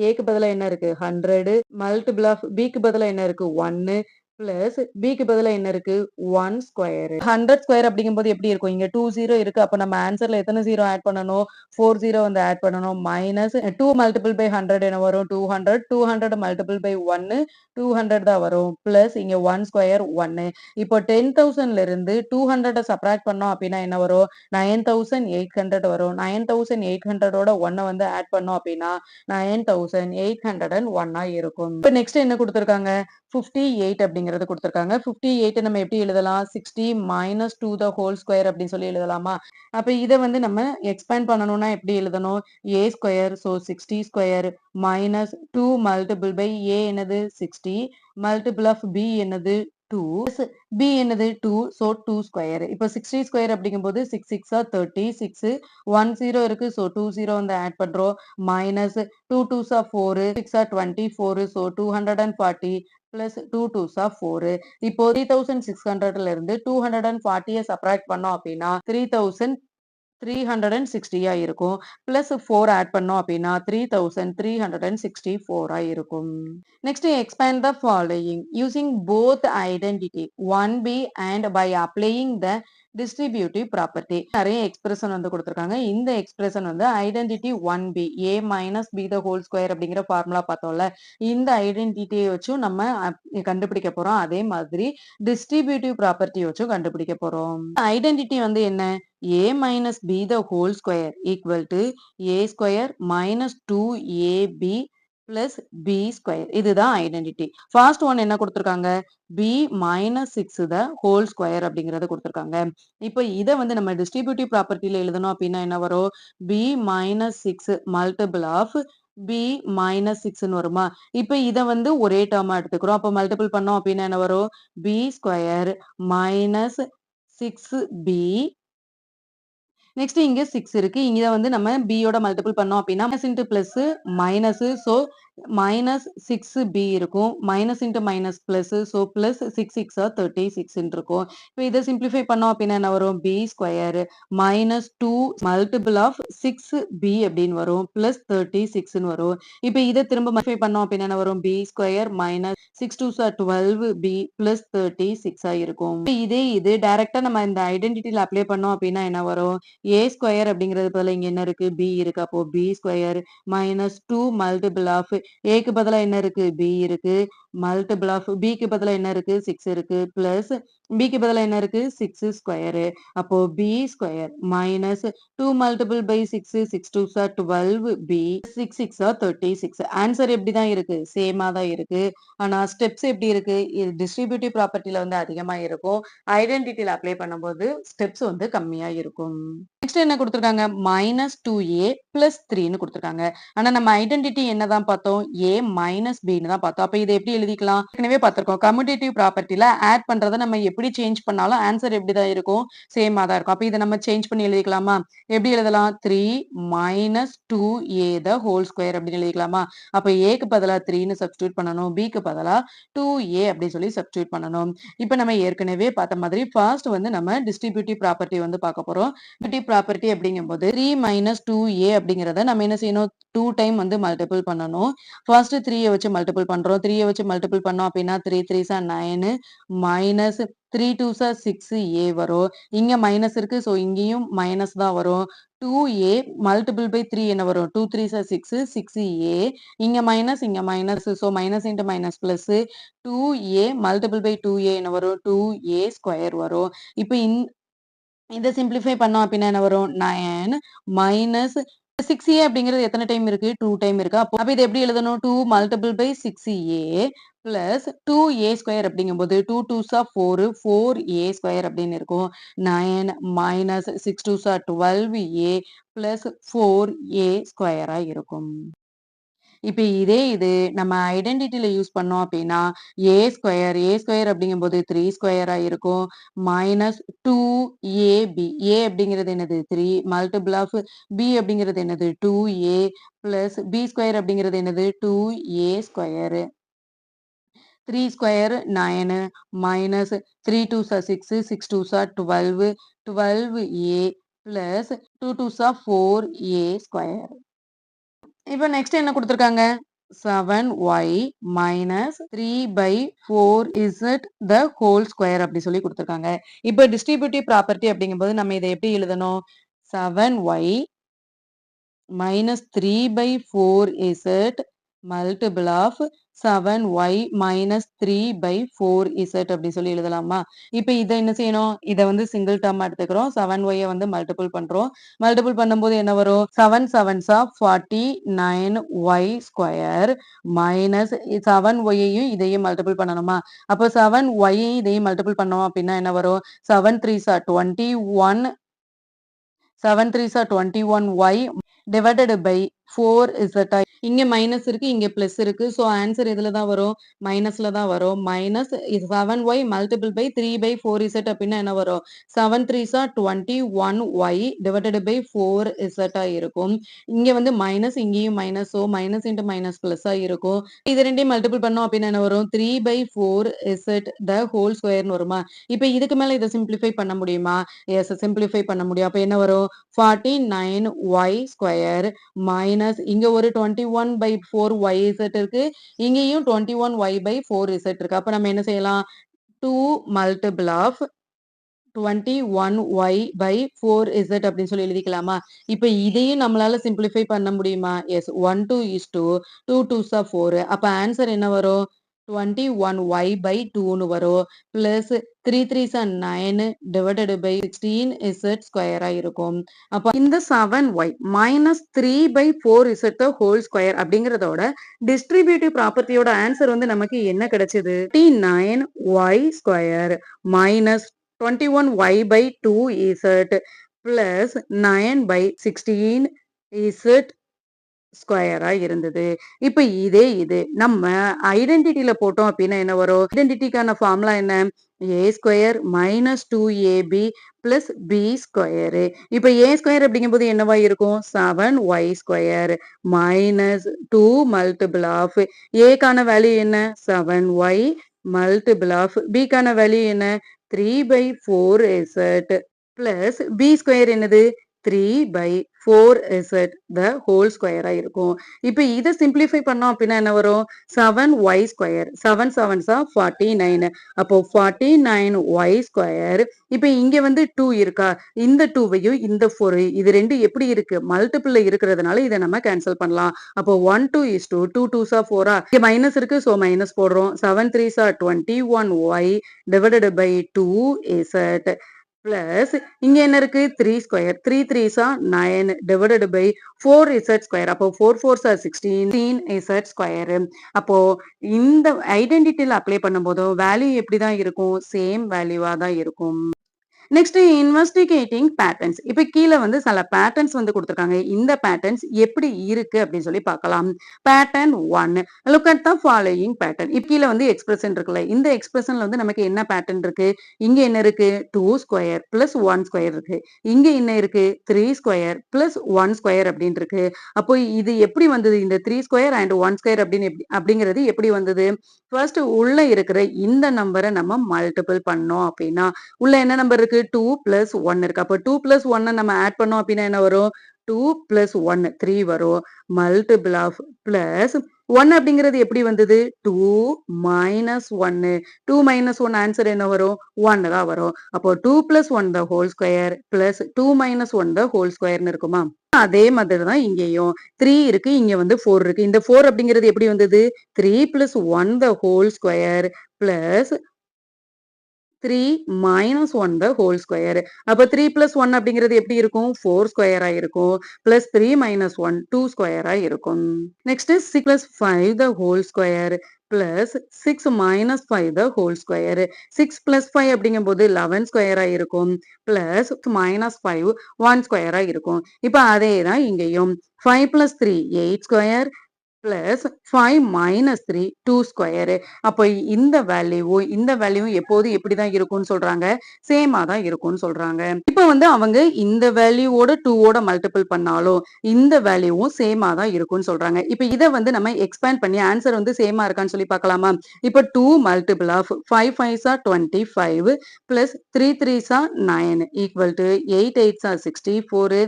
ஏக்கு பதிலா என்ன இருக்கு? 100 மல்டிபிள் ஆஃப் பிக்கு பதிலா என்ன இருக்கு? 1 பிளஸ் பிக்கு பதிலா என்ன இருக்கு? 1 ஸ்கொயர். 100 ஸ்கொயர் அப்படிங்கும்போது எப்படி இருக்கும்? இங்க 2 0 இருக்கு. அப்ப நம்ம ஆன்சர்ல எத்தனை 0 ஆட் பண்ணணும்? 4 0 வந்து ஆட் பண்ணணும். மைனஸ் 2 மல்டிபிள் பை 100 என்ன வரும்? 200 200 மல்டிபிள் பை 1 200 தான் வரும். பிளஸ் இங்க 1 ஸ்கொயர் 1. இப்போ 10,000ல இருந்து 200 சப்ராக்ட் பண்ணோம் அப்படின்னா என்ன வரும்? 9,800 வரும். 9,800ஓட 1 வந்து ஆட் பண்ணோம் அப்படின்னா 9,801 இருக்கும். இப்போ நெக்ஸ்ட் என்ன கொடுத்திருக்காங்க? 58 அப்படிங்கிறது குடுத்துருக்காங்க. 58 நம்ம எப்படி எழுதலாம்? 60 மைனஸ் 2 த ஹோல் ஸ்கொயர் அப்படின்னு சொல்லி எழுதலாமா? அப்ப இத வந்து நம்ம எக்ஸ்பேண்ட் பண்ணணும்னா எப்படி எழுதணும்? a square so 60 square minus 2 multiple by a என்னது 60 மல்டிபிள் ஆஃப் b என்னது 2 b என்னது 2 ஸோ 2 ஸ்கொயர். இப்போ 60 ஸ்கொயர் அப்படிங்கும்போது 6 6 30 6 1 0 இருக்கு ஸோ 2 0 வந்து ஆட் பண்றோம் minus 2 2s 4 6 24 so 240 plus 2 2s 4. இப்போ 3600ல இருந்து 240 சப்ராக்ட் பண்ணோம் அப்படின்னா 3360 இருக்கும். பிளஸ் 4 ஆட் பண்ணோம் அப்படின்னா 3364 இருக்கும். Next, expand the following using both identity 1b and by applying the distributive property. நிறைய எக்ஸ்பிரஷன் வந்து கொடுத்திருக்காங்க. இந்த எக்ஸ்பிரஷன் வந்து identity 1b a minus b the whole square அப்படிங்கிற ஃபார்முலா பார்த்தோம்ல. இந்த ஐடென்டிட்டியை வச்சும் நம்ம கண்டுபிடிக்க போறோம். அதே மாதிரி டிஸ்ட்ரிபியூட்டிவ் ப்ராப்பர்ட்டி வச்சும் கண்டுபிடிக்க போறோம். ஐடென்டிட்டி வந்து என்ன? a minus b the whole square equal to a square minus 2ab plus b square. இதுதான் ஐடென்டிட்டி. ஃபர்ஸ்ட் ஒன் என்ன கொடுத்திருக்காங்க? b minus 6 the whole square அப்படிங்கறது கொடுத்திருக்காங்க. இப்போ இத வந்து நம்ம டிஸ்ட்ரிபியூட்டிவ் ப்ராப்பர்ட்டில எழுதணும் அப்படின்னா என்ன வரும்? b minus 6 multiple of b minus 6ன்னு வருமா? இப்போ இத வந்து ஒரே டேர்மா எடுத்துக்கிறோம். அப்போ மல்டிபிள் பண்ணோம் அப்படின்னா என்ன வரும்? b square minus 6b. Next இங்க 6 இருக்கு. இங்க வந்து நம்ம b யோட மல்டிபிள் பண்ணோம் அப்படின்னா minus into plus minus so minus 6b இருக்கும். Minus into minus plus so plus 6 6 36 இருக்கும். இப்போ இதை சிம்பிளிஃபை பண்ணோம் அப்படின்னா என்ன வரும்? b square minus 2 multiple of 6b அப்படின்னு வரும். பிளஸ் 36ன்னு வரும். இப்போ இதை திரும்ப மல்டிஃபை பண்ணோம் அப்படின்னா என்ன வரும்? b square minus 6 2 12b plus 36 இருக்கும். இதே இது டைரக்டா நம்ம இந்த ஐடென்டிட்டில அப்ளை பண்ணோம் அப்படின்னா என்ன வரும்? a ஸ்கொயர் அப்படிங்கிறது பதிலா இங்க என்ன இருக்கு? b இருக்கு. அப்போ b square minus 2 multiple of ஏக்கு பதிலா என்ன இருக்கு? b இருக்கு. மல்டிபிள் ஆஃப் b க்கு பதிலா என்ன இருக்கு? 6 இருக்கு. பிளஸ் b க்கு பதிலா என்ன இருக்கு? 6 ஸ்கொயர். அப்போ b square minus 2 multiple by 6 6 2 12b 6 6 36. Answer எப்படி தான் இருக்கு? சேமா தான் இருக்கு. ஆனா ஸ்டெப்ஸ் எப்படி இருக்கு? இது டிஸ்ட்ரிபியூட்டிவ் ப்ராப்பர்ட்டில வந்து அதிகமா இருக்கும். ஐடென்டிட்டில அப்ளை பண்ணும்போது ஸ்டெப்ஸ் வந்து கம்மியா இருக்கும். நெக்ஸ்ட் என்ன கொடுத்திருக்காங்க? மைனஸ் 2a பிளஸ் 3ன்னு கொடுத்திருக்காங்க. ஆனா நம்ம ஐடென்டிட்டி என்னதான் பார்த்தோம்? a மைனஸ் பின்னு தான் பார்த்தோம். அப்ப இதை எப்படி எழுதிக்கலாம்? ஏற்கனவே பார்த்திருக்கோம். கம்யூட்டேட்டிவ் ப்ராப்பர்ட்டில ஆட் பண்றதை நம்ம எப்படி சேஞ்ச் பண்ணாலும் ஆன்சர் எப்படிதான் இருக்கும்? சேமா தான் இருக்கும். அப்ப இதை நம்ம சேஞ்ச் பண்ணி எழுதிக்கலாமா? எப்படி எழுதலாம்? 3 மைனஸ் 2a த ஹோல் ஸ்கொயர் அப்படின்னு எழுதிக்கலாமா? அப்ப ஏக்கு பதிலா 3ன்னு சப்ஸ்டியூட் பண்ணணும். பிக்கு பதிலா 2a அப்படின்னு சொல்லி சப்ஸ்டியூட் பண்ணணும். இப்ப நம்ம ஏற்கனவே பார்த்த மாதிரி ஃபர்ஸ்ட் வந்து நம்ம டிஸ்ட்ரிபியூட்டிவ் ப்ராப்பர்ட்டி வந்து பார்க்க போறோம். டிஸ்ட்ரிபியூட்டிவ் ப்ராப்பர்ட்டி அப்படிங்கும்போது 3 மைனஸ் 2a அப்படிங்கிறத நம்ம என்ன செய்யணும்? 2 டைம் வந்து மல்டிபிள் பண்ணணும். ஃபர்ஸ்ட் 3ய வச்சு மல்டிபிள் பண்றோம். 3ய வச்சு மல்டிபிள் பண்ணோம் அப்படின்னா 3 3s 9 மைனஸ் 3 2s 6a வரும். இங்க மைனஸ் இருக்கு. சோ இங்கேயும் மைனஸ் தான் வரும். 2a மல்டிபிள் பை 3 என்ன வரும்? 2 3s 6 6a. இங்க minus so minus into minus plus 2a multiple by 2a என்ன வரும்? 2a ஸ்கொயர் வரும். இப்போ இதை சிம்பிளிஃபை பண்ணோம் அப்படின்னா என்ன வரும்? 9 மைனஸ் 6a அப்படிங்கிறது எத்தனை டைம் இருக்கு? 2 டைம் இருக்கு. அப்போ இதை எப்படி எழுதணும்? 2 multiple by 6a plus 2a square அப்படிங்கும்போது 2 2s 4 4a ஸ்கொயர் அப்படின்னு இருக்கும். 9 minus 6 2s 12a plus 4a ஸ்கொயரா இருக்கும். இப்ப இதே இது நம்ம ஐடென்டிட்டில யூஸ் பண்ணோம் அப்படின்னா ஏ ஸ்கொயர் அப்படிங்கும்போது 3 ஸ்கொயரா இருக்கும். மைனஸ் 2ab ஏ அப்படிங்கிறது என்னது? 3 மல்டிபிள் ஆஃப் பி அப்படிங்கிறது என்னது? 2a பிளஸ் பி ஸ்கொயர் அப்படிங்கிறது என்னது? 2a square. 3 square 9 minus 3 2s 6 6 2s 12 12a plus 2 2s 4a square. இப்போ நெக்ஸ்ட் என்ன கொடுத்திருக்காங்க? 7y minus 3/4z the whole square அப்படி சொல்லி கொடுத்திருக்காங்க. இப்போ டிஸ்ட்ரிபியூட்டிவ் ப்ராப்பர்ட்டி அப்படிங்கும்போது நம்ம இதை எப்படி எழுதணும்? 7y minus 3/4z multiple of 7y minus 3/4z அப்படி சொல்லி எழுதலாமா? இப்ப இத என்ன செய்யணும்? இத வந்து சிங்கிள் டெர்மா எடுத்துக்கிறோம். 7y வந்து மல்டிபிள் பண்றோம். மல்டிபிள் பண்ணும்போது என்ன வரும்? 7 7s R 49y square minus 7yயையும் இதையும் மல்டிபிள் பண்ணணுமா? அப்ப 7yயையும் இதையும் மல்டிபிள் பண்ணோம் அப்படின்னா என்ன வரும்? 7 3s R 21 7 3s are 21y divided by 4z. இங்க மைனஸ் இருக்கு, இங்க பிளஸ் இருக்கு. ஸோ ஆன்சர் எதுல தான் வரும்? மைனஸ்ல தான் வரும். Minus 7y multiple by 3/4z அப்படின்னா என்ன வரும்? 7 3s are 21y divided by 4z இருக்கும். இங்க வந்து மைனஸ், இங்கேயும் minus. So minus into minus plus இருக்கும். இது ரெண்டையும் மல்டிபிள் பண்ணோம் அப்படின்னா என்ன வரும்? 3/4z the whole ஸ்கொயர்னு வருமா? இப்ப இதுக்கு மேல இதை சிம்பிளிஃபை பண்ண முடியுமா? எஸ், சிம்பிளிஃபை பண்ண முடியும். அப்ப என்ன வரும்? 49y ஸ்கொயர் மைனஸ் இங்க ஒரு 21/4yz இருக்கு. இங்கேயும் 21y/4z இருக்கு. அப்ப நம்ம என்ன செய்யலாம்? 2 மல்டிபிள் ஆஃப் 21y/4z அப்படின்னு சொல்லி எழுதிக்கலாமா? இப்ப இதையும் நம்மளால சிம்பிளிஃபை பண்ண முடியுமா? எஸ். 1 2 is 2 2 2s are 4. அப்ப ஆன்சர் என்ன வரும்? 21y/2ன்னு வரும். Plus 3 3s are 9 divided by 16z ஸ்கொயரா இருக்கும். அப்ப இந்த 7y minus 3/4z whole square அப்படிங்கறதோட டிஸ்ட்ரிபியூட்டிவ் ப்ராப்பர்ட்டியோட ஆன்சர் வந்து நமக்கு என்ன கிடைச்சது? 39y square minus 21y/2z plus 9/16z ஸ்கொயரா இருந்தது. இப்ப இதே இது நம்ம ஐடென்டிட்டில போட்டோம் அப்படின்னா என்ன வரும்? ஐடென்டிட்டிக்கான ஃபார்முலா என்ன? a square minus 2ab plus b square. இப்ப a ஸ்கொயர் அப்படிங்கும்போது என்னவா இருக்கும்? 7y square minus 2 multiple of ஏக்கான வேல்யூ என்ன? 7y மல்டிபிள் ஆஃப் பிக்கான வேல்யூ என்ன? 3/4z பிளஸ் b ஸ்கொயர் என்னது? 3/4z the whole ஸ்கொயரா இருக்கும். இப்ப இதை சிம்பிளிஃபை பண்ணோம் அப்படின்னா என்ன வரும்? 7y square 7 7s are 49. அப்போ 49y ஸ்கொயர். இப்ப இங்க வந்து 2 இருக்கா? இந்த 2வையும் இந்த 4 இது ரெண்டு எப்படி இருக்கு? மல்டிபிள்ல இருக்கிறதுனால இதை நம்ம கேன்சல் பண்ணலாம். அப்போ 1 2 is 2 2 2s are 4. இங்க மைனஸ் இருக்கு, சோ மைனஸ் போடுறோம். 7 3s are 21y divided by 2z plus இங்க என்ன இருக்கு? 3 square 3 3s are 9 divided by 4z square. அப்போ 4 4s are 16z ஸ்கொயர். அப்போ இந்த ஐடென்டிட்டில அப்ளை பண்ணும்போது வேல்யூ எப்படிதான் இருக்கும்? சேம் வேல்யூவா தான் இருக்கும். Next investigating patterns. இப்ப கீழ வந்து சில பேட்டர்ன்ஸ் வந்து கொடுத்திருக்காங்க. இந்த பேட்டர்ன்ஸ் எப்படி இருக்கு அப்படின்னு சொல்லி பார்க்கலாம். Pattern 1 look at the following pattern. இப்ப கீழ வந்து எக்ஸ்பிரஷன் இருக்குல்ல, இந்த எக்ஸ்பிரஷன்ல வந்து நமக்கு என்ன பேட்டர்ன் இருக்கு? இங்க என்ன இருக்கு? 2 ஸ்கொயர் பிளஸ் 1 ஸ்கொயர் இருக்கு. இங்க என்ன இருக்கு? 3 ஸ்கொயர் பிளஸ் 1 ஸ்கொயர் அப்படின்னு இருக்கு. அப்போ இது எப்படி வந்தது? இந்த 3 ஸ்கொயர் அண்ட் 1 ஸ்கொயர் அப்படிங்கிறது எப்படி வந்தது? ஃபர்ஸ்ட் உள்ள இருக்கிற இந்த நம்பரை நம்ம மல்டிபிள் பண்ணோம் அப்படின்னா உள்ள என்ன நம்பர் இருக்கு? 2 பிளஸ் 1 இருக்கு. அப்ப 2 பிளஸ் 1 நம்ம ஆட் பண்ணோம் அப்படின்னா என்ன வரும்? 2 பிளஸ் 1 3 வரும். மல்டிபிள் ஆஃப் பிளஸ் 1 அப்படிங்கிறது எப்படி வந்தது? 2 மைனஸ் 1 2 மைனஸ் 1 ஆன்சர் என்ன வரும்? 1 தான் வரும். அப்போ 2 பிளஸ் 1 த ஹோல் ஸ்கொயர் பிளஸ் 2 மைனஸ் 1 த ஹோல் ஸ்கொயர்னு இருக்குமா? அதே மாதிரி தான் இங்கேயும் 3 இருக்கு, இங்க வந்து 4 இருக்கு. இந்த 4 அப்படிங்கிறது எப்படி வந்தது? 3 பிளஸ் 1 த ஹோல் ஸ்கொயர் பிளஸ் 3 மைனஸ் 1 த ஹோல் ஸ்கொயர். அப்ப 3 பிளஸ் 1 அப்படிங்கிறது எப்படி இருக்கும்? 4 ஸ்கொயரா இருக்கும். பிளஸ் 3 மைனஸ் 1 2 ஸ்கொயரா இருக்கும். Next 6 plus 5 the whole square plus 6 minus 5 the whole square. 6 plus 5 அப்படிங்கும்போது 11 ஸ்கொயரா இருக்கும். பிளஸ் மைனஸ் 5 1 ஸ்கொயரா இருக்கும். இப்ப அதே தான் இங்கேயும் 5 plus 3 8 square plus 5 minus 3 2 square. அப்போ இந்த வேல்யூவும் எப்போது எப்படிதான் இருக்கும்னு சொல்றாங்க? சேமா தான் இருக்கும்னு சொல்றாங்க. இப்ப வந்து அவங்க இந்த வேல்யூவோட 2ஓட மல்டிபிள் பண்ணாலும் இந்த வேல்யூவும் சேமா தான் இருக்கும்னு சொல்றாங்க. இப்ப இதை வந்து நம்ம எக்ஸ்பேண்ட் பண்ணி ஆன்சர் வந்து சேமா இருக்கான்னு சொல்லி பார்க்கலாமா? இப்ப 2 multiple of 5 5s are 25 plus 3 3s are 9 equal to 8 8s are 64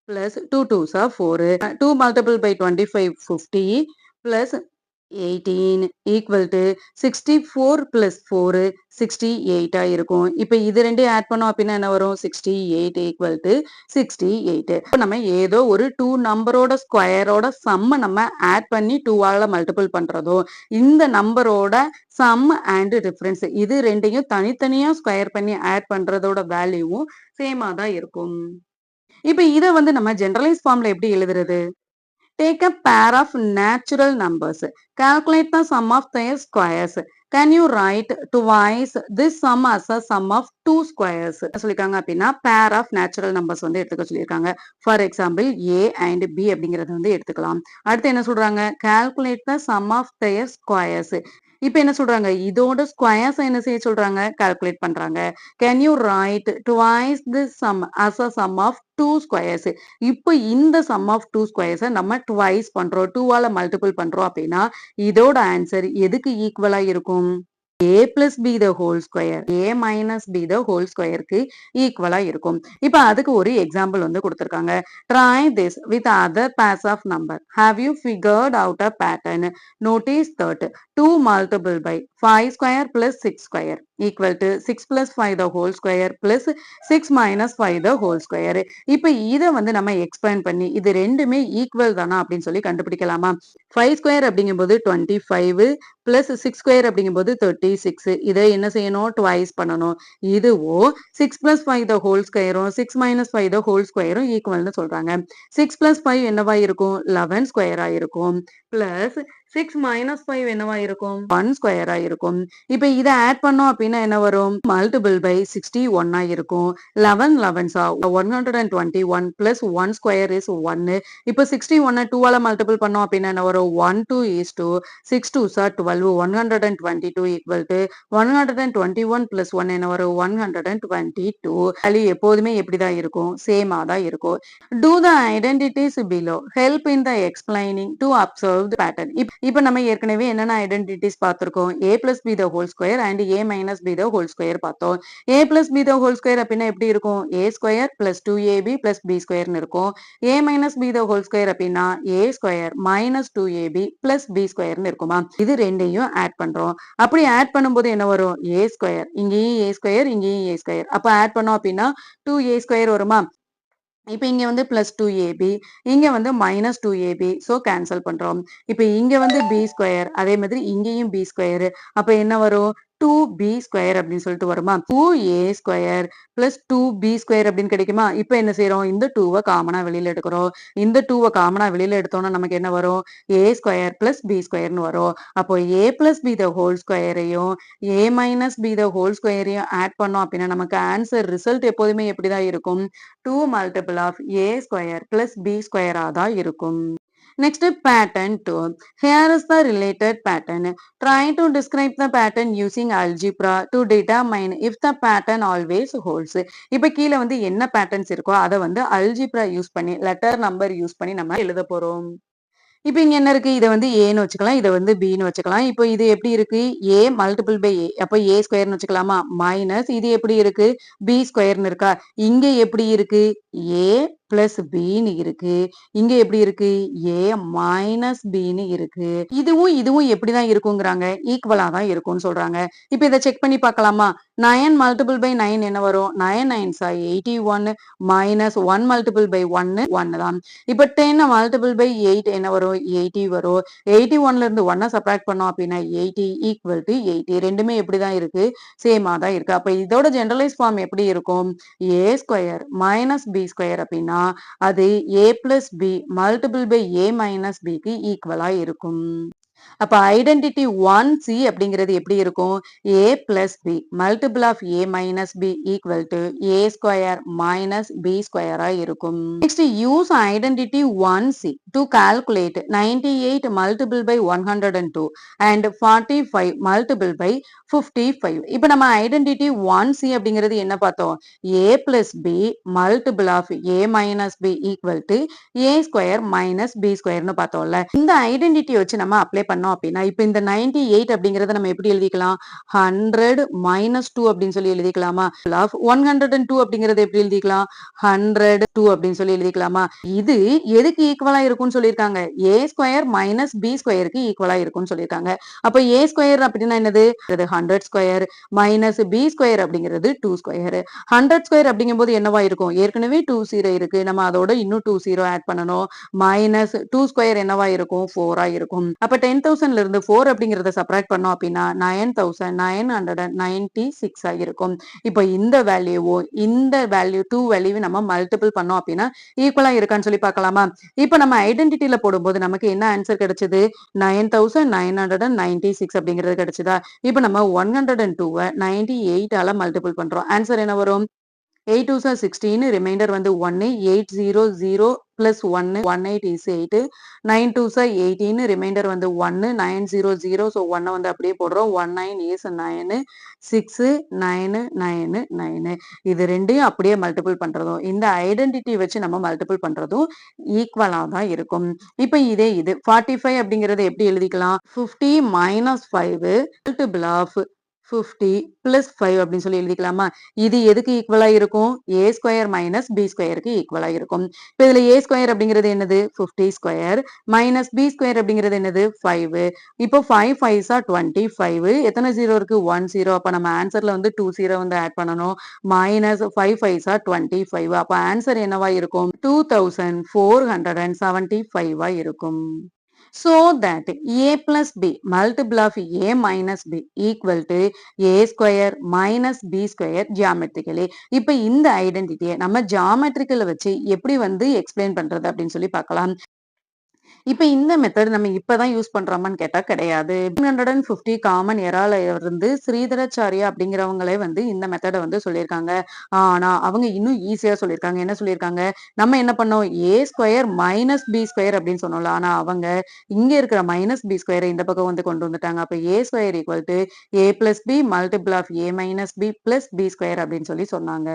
plus 2 2s are 4. 2 multiplied by 25 50 plus 18 equal to 64 plus 4 68 இருக்கும். இப்ப இது ரெண்டையும் ஆட் பண்ணோம் அப்படின்னா என்ன வரும்? 68 ஈக்குவல் டு 68. இப்போ நம்ம ஏதோ ஒரு 2 நம்பரோட ஸ்கொயரோட சம்ம நம்ம ஆட் பண்ணி 2ஆல மல்டிபிள் பண்றதோ, இந்த நம்பரோட சம் அண்ட் டிஃபரன்ஸ் இது ரெண்டையும் தனித்தனியா ஸ்கொயர் பண்ணி ஆட் பண்றதோட வேல்யூவும் சேமா தான் இருக்கும். இப்ப இத வந்து நம்ம ஜெனரலைஸ் ஃபார்ம்ல எப்படி எழுதுறது? Take a pair of natural numbers. Calculate the sum of their squares. Can you write twice this sum as a sum of two squares? சொல்லிருக்காங்க அப்படின்னா pair of natural numbers வந்து எடுத்துக்க சொல்லியிருக்காங்க. For example, A and B அப்படிங்கறத வந்து எடுத்துக்கலாம். அடுத்து என்ன சொல்றாங்க? Calculate the sum of their squares. இப்ப என்ன சொல்றாங்க? இதோட ஸ்கொயர்ஸ் என்ன செய்ய சொல்றாங்க? கால்குலேட் பண்றாங்க. Can you write twice this sum as a sum of two squares? இப்போ இந்த sum of two squares நம்ம twice பண்றோம். 2ஆல மல்டிபிள் பண்றோம் அப்படின்னா இதோட ஆன்சர் எதுக்கு ஈக்குவலா இருக்கும்? A plus B the whole square, A minus B the whole squareக்கு ஈக்குவலா இருக்கும். இப்ப அதுக்கு ஒரு எக்ஸாம்பிள் வந்து கொடுத்திருக்காங்க. Try this with other pairs of number. Have you figured out a pattern? Notice that 2 multiple by 5 square plus 6 square equal to 6 plus 5 the whole square plus 6 minus 5 the whole square. இப்ப இத வந்து நம்ம எக்ஸ்பேண்ட் பண்ணி இது ரெண்டுமே ஈக்குவல் தானா அப்படின்னு சொல்லி கண்டுபிடிக்கலாமா? 5 ஸ்கொயர் அப்படிங்கும்போது 25 பிளஸ் 6 ஸ்கொயர் அப்படிங்கும்போது 36. இதை என்ன செய்யணும்? ட்வைஸ் பண்ணணும். இதுவோ 6 பிளஸ் 5 த ஹோல் ஸ்கொயரும் 6 மைனஸ் 5 த ஹோல் ஸ்கொயரும் ஈக்குவல்னு சொல்றாங்க. 6 பிளஸ் 5 என்னவா இருக்கும்? 11 ஸ்கொயரா இருக்கும். பிளஸ் 6 மைனஸ் 5 என்னவா இருக்கும்? 1 ஸ்கொயரா இருக்கும். இப்ப இதை ஆட் பண்ணோம் அப்படின்னா என்ன வரும்? மல்டிபிள் பை 61 இருக்கும். 11 11s 121 பிளஸ் 1 ஸ்கொயர் இஸ் 1. இப்போ 61 2ஆல மல்டிபிள் பண்ணோம் அப்படின்னா என்ன வரும்? 1 2 is 2 6 2s are 12 122 equal to 121 plus 1 என்ன வரும்? 122. வேல்யூ எப்போதுமே எப்படிதான் இருக்கும்? சேமா தான் இருக்கும். Do the identities below help in the explaining to observe the pattern. இப்ப நம்ம ஏற்கனவே என்னென்ன ஐடென்டிட்டிஸ் பார்த்திருக்கோம்? A plus B the whole square and A minus B the whole square பார்த்தோம். A plus B the whole square அப்படின்னா எப்படி இருக்கும்? A square plus 2AB plus B square இருக்கும். A minus B the whole square அப்படின்னா A square minus 2AB plus B square இருக்குமா? இது ரெண்டையும் ஆட் பண்றோம். அப்படி ஆட் பண்ணும்போது என்ன வரும்? A square இங்கேயும் A square இங்கேயும் A square. அப்ப ஆட் பண்ணோம் அப்படின்னா 2A square வருமா? இப்ப இங்க வந்து பிளஸ் 2AB இங்க வந்து மைனஸ் 2AB சோ கேன்சல் பண்றோம். இப்ப இங்க வந்து B ஸ்கொயர் அதே மாதிரி இங்கேயும் B ஸ்கொயர் அப்ப என்ன வரும்? 2B ஸ்கொயர் அப்படின்னு சொல்லிட்டு வருமா? 2A square plus 2B square அப்படின்னு கிடைக்குமா? இப்ப என்ன செய்யறோம்? இந்த 2வை காமனா வெளியில எடுக்கிறோம். இந்த 2வை காமனா வெளியில எடுத்தோம்னா நமக்கு என்ன வரும்? A ஸ்கொயர் பிளஸ் B ஸ்கொயர்னு வரும். அப்போ A plus B the whole ஸ்கொயரையும் A minus B the whole ஸ்கொயரையும் ஆட் பண்ணோம் அப்படின்னா நமக்கு ஆன்சர் ரிசல்ட் எப்போதுமே எப்படிதான் இருக்கும்? 2 multiple of A square plus B square தான் இருக்கும். Next pattern 2. Here is the related pattern. Try to describe the pattern using algebra to determine if the pattern always holds. இப்ப கீழ வந்து என்ன பேட்டர்ன்ஸ் இருக்கோ அதை வந்து அல்ஜிப்ரா யூஸ் பண்ணி லெட்டர் நம்பர் யூஸ் பண்ணி நம்ம எழுத போறோம். இப்ப இங்க என்ன இருக்கு? இதை வந்து ஏன்னு வச்சுக்கலாம். இதை வந்து பின்னு வச்சுக்கலாம். இப்போ இது எப்படி இருக்கு? ஏ மல்டிபிள் பை ஏ. அப்ப ஏ ஸ்கொயர்னு வச்சுக்கலாமா? மைனஸ் இது எப்படி இருக்கு? பி ஸ்கொயர்னு இருக்கா? இங்க எப்படி இருக்கு? ஏ பிளஸ் பின்னு இருக்கு. இங்க எப்படி இருக்கு? ஏ மைனஸ் பின்னு இருக்கு. இதுவும் இதுவும் எப்படிதான் இருக்குங்கிறாங்க? ஈக்குவலா தான் இருக்கும்னு சொல்றாங்க. இப்ப இதை செக் பண்ணி பார்க்கலாமா? 9 மல்டிபிள் பை 9 என்ன வரும்? 9 9s are 81 minus 1 multiple by 1 1 தான். இப்ப 10 மல்டிபிள் பை 8 என்ன வரும்? 80 வரும். 81ல இருந்து 1 சப்ராக்ட் பண்ணோம் அப்படின்னா 80 ஈக்குவல் டு 80. ரெண்டுமே எப்படிதான் இருக்கு? சேமா தான் இருக்கு. அப்ப இதோட ஜெனரலைஸ் ஃபார்ம் எப்படி இருக்கும்? A square minus b square அப்படின்னா அது a plus b multiple by a minus பிக்கு ஈக்குவலா இருக்கும். அப்ப ஐடென்டிட்டி 1C அப்படிங்கிறது எப்படி இருக்கும்? A plus B multiple of A minus B equal to A square minus B square இருக்கும். Next use identity 1C to calculate 98 multiple by 102 and 45 multiple by 55. இப்ப நம்ம ஐடென்டிட்டி 1C அப்படிங்கிறது என்ன பார்த்தோம்? A plus B multiple of A minus B equal to A square minus B square னு பார்த்தோம்ல. இந்த ஐடென்டிட்டி வச்சு நம்ம அப்ளை பண்ணோம் அப்படின்னா, இப்ப இந்த 98 அப்படிங்கிறத நம்ம எப்படி எழுதிக்கலாம்? 100 - 2 அப்படின்னு சொல்லி எழுதிக்கலாமா? ஆஃப் 102 அப்படிங்கிறத எப்படி எழுதிக்கலாம்? 102 அப்படின்னு சொல்லி எழுதிக்கலாமா? இது எதுக்கு ஈக்குவலா இருக்கும்னு சொல்லியிருக்காங்க? ஏ ஸ்கொயர் மைனஸ் பி ஸ்கொயருக்கு ஈக்குவலா இருக்கும்னு சொல்லியிருக்காங்க. அப்ப ஏ ஸ்கொயர் அப்படின்னா என்னது? 100 ஸ்கொயர் மைனஸ் பி ஸ்கொயர் அப்படிங்கிறது 2 ஸ்கொயர். 100 ஸ்கொயர் அப்படிங்கும்போது என்னவா இருக்கும்? ஏற்கனவே 2 0 இருக்கு. நம்ம அதோட இன்னும் 2 0 ஆட் பண்ணணும். மைனஸ் 2 ஸ்கொயர் என்னவா இருக்கும்? 4 இருக்கும். அப்ப 10,000ல இருந்து 4 அப்படிங்கிறத சப்ராக்ட் பண்ணோம் அப்படின்னா 9,996 இருக்கும். இப்ப இந்த வேல்யூவும் இந்த வேல்யூ 2 வேல்யூ நம்ம மல்டிபிள் பண்ணோம் அப்படின்னா ஈக்குவலா இருக்கான்னு சொல்லி பார்க்கலாமா? இப்ப நம்ம ஐடென்டிட்டில போடும்போது நமக்கு என்ன ஆன்சர் கிடைச்சது? 9,996 அப்படிங்கிறது கிடைச்சதா? இப்ப நம்ம 102 98 ஆல மல்டிபிள் பண்றோம். ஆன்சர் என்ன வரும்? 8 2s are 16 ரிமைண்டர் வந்து 1 800 plus 1 18 is 8 9 2s are 18 reminder வந்து 1 900 so 1 வந்து அப்படியே போடுறோம் 19 is 9 6 9 9 9 இது ரெண்டையும் அப்படியே மல்டிபிள் பண்றதும் இந்த ஐடென்டிட்டி வச்சு நம்ம மல்டிபிள் பண்றதும் ஈக்குவலா தான் இருக்கும். இப்ப இதே இது 45 அப்படிங்கறது எப்படி எழுதிக்கலாம்? 50 minus 5 multiple of 50 plus 5 அப்படின்னு சொல்லி எழுதிக்கலாமா? இது எதுக்கு ஈக்குவலா இருக்கும்? ஏ ஸ்கொயர் மைனஸ் பி ஸ்கொயருக்கு ஈக்குவலா இருக்கும். இப்ப இதுல ஏ ஸ்கொயர் அப்படிங்கிறது என்னது? 50 ஸ்கொயர் மைனஸ் பி ஸ்கொயர் அப்படிங்கிறது என்னது? 5. இப்போ 5 5s are 25. எத்தனை ஜீரோ இருக்கு? 1 0. அப்ப நம்ம ஆன்சர்ல வந்து 2 0 வந்து ஆட் பண்ணணும். Minus 5 5s are 25. அப்ப ஆன்சர் என்னவா இருக்கும்? 2475 இருக்கும். So that a plus b multiple of a minus b equal to a square minus b square geometrically. இப்ப இந்த ஐடென்டிட்டியை நம்ம ஜியாமெட்ரிக்கல் வச்சு எப்படி வந்து எக்ஸ்பிளைன் பண்றது அப்படின்னு சொல்லி பார்க்கலாம். இப்ப இந்த மெத்தட் நம்ம இப்பதான் யூஸ் பண்றோமான்னு கேட்டா கிடையாது. 150 காமன் எரால இருந்து ஸ்ரீதராச்சாரியா அப்படிங்கிறவங்களே வந்து இந்த மெத்தட வந்து சொல்லியிருக்காங்க. ஆனா அவங்க இன்னும் ஈஸியா சொல்லியிருக்காங்க. என்ன சொல்லியிருக்காங்க? நம்ம என்ன பண்ணோம்? ஏ ஸ்கொயர் மைனஸ் பி ஸ்கொயர் அப்படின்னு சொன்னோம்ல. ஆனா அவங்க இங்க இருக்கிற மைனஸ் பி ஸ்கொயரை இந்த பக்கம் வந்து கொண்டு வந்துட்டாங்க. அப்ப a square equal to a plus b multiple of a minus b plus b square அப்படின்னு சொல்லி சொன்னாங்க.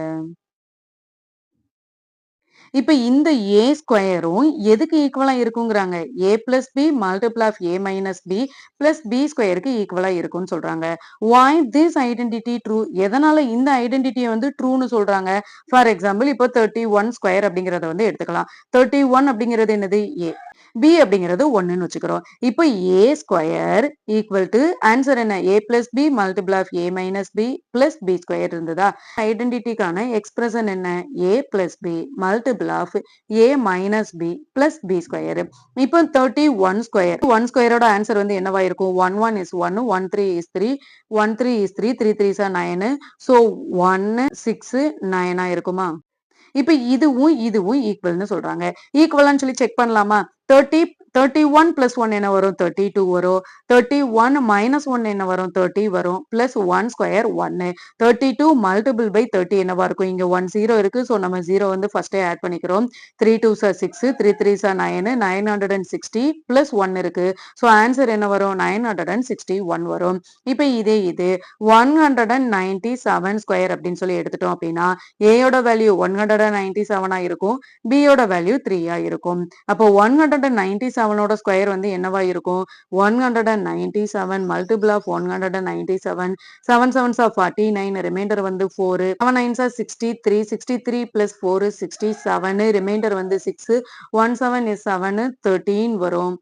இப்ப இந்த ஏ ஸ்கொயரும் எதுக்கு ஈக்குவலா இருக்குங்கிறாங்க? A plus b multiple of a minus b plus b ஸ்கொயருக்கு ஈக்குவலா இருக்கும்னு சொல்றாங்க. why this identity true? எதனால இந்த ஐடென்டிட்டியை வந்து ட்ரூன்னு சொல்றாங்க? ஃபார் எக்ஸாம்பிள் இப்போ 31 ஸ்கொயர் அப்படிங்கறத வந்து எடுத்துக்கலாம். 31 அப்படிங்கிறது என்னது? ஏ. பி அப்படிங்கிறது 1ன்னு வச்சுக்கிறோம். இப்போ a square equal to answer என்ன? A plus b multiple of a minus b plus b square இருந்ததா? ஐடென்டிட்டிக்கான எக்ஸ்பிரஷன் என்ன? A plus b multiple of a minus b plus b square. இப்போ 31 ஸ்கொயர் 1 ஸ்கொயரோட ஆன்சர் வந்து என்னவா இருக்கும்? 1 1 is 1 1 3 is 3 1 3 is 3 3 3s are 9 so 1 6 9 இருக்குமா? இப்ப இதுவும் ஈக்குவல்னு சொல்றாங்க. ஈக்குவல்னு சொல்லி செக் பண்ணலாமா? 31 பிளஸ் 1 என்ன வரும்? 32 வரும். 31 மைனஸ் 1 என்ன வரும்? 30 வரும். Plus 1 square 1. 32 மல்டிபிள் பை 30 என்னவா இருக்கும்? இங்க 1 0 இருக்கு. ஸோ நம்ம 0 வந்து ஃபர்ஸ்டே ஆட் பண்ணிக்கிறோம். 3 2s are 6 3 3s are 9 960 plus 1 இருக்கு. ஸோ ஆன்சர் என்ன வரும்? 961 வரும். இப்ப இது 197 ஸ்கொயர் அப்படின்னு சொல்லி எடுத்துட்டோம் அப்படின்னா ஏயோட வேல்யூ 197 இருக்கும். பியோட வேல்யூ 3 இருக்கும். அப்போ 197ஓட ஸ்கொயர் வந்து என்னவா இருக்கும்? 197 multiple of 197 7 7s are 49 reminder வந்து 4 7 9s are 63 63 plus 4 is 67 reminder வந்து 6 1 7 is 7 13 வரும்.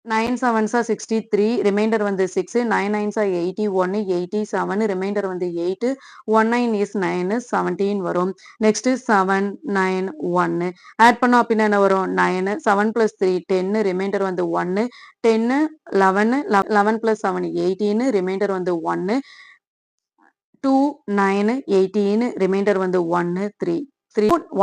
9 7s are 63 ரிமைண்டர் வந்து 6 9 9s are 81 87 ரிமைண்டர் வந்து 8 1 9 is 9 17 வரும். நெக்ஸ்ட் 7 9 1 ஆட் பண்ணோம் அப்படின்னா என்ன வரும்? 9 7 plus 3 10 ரிமைண்டர் வந்து 1 10 11 11 plus 7 18 ரிமைண்டர் வந்து 1 2 9 18 ரிமைண்டர் வந்து 1 3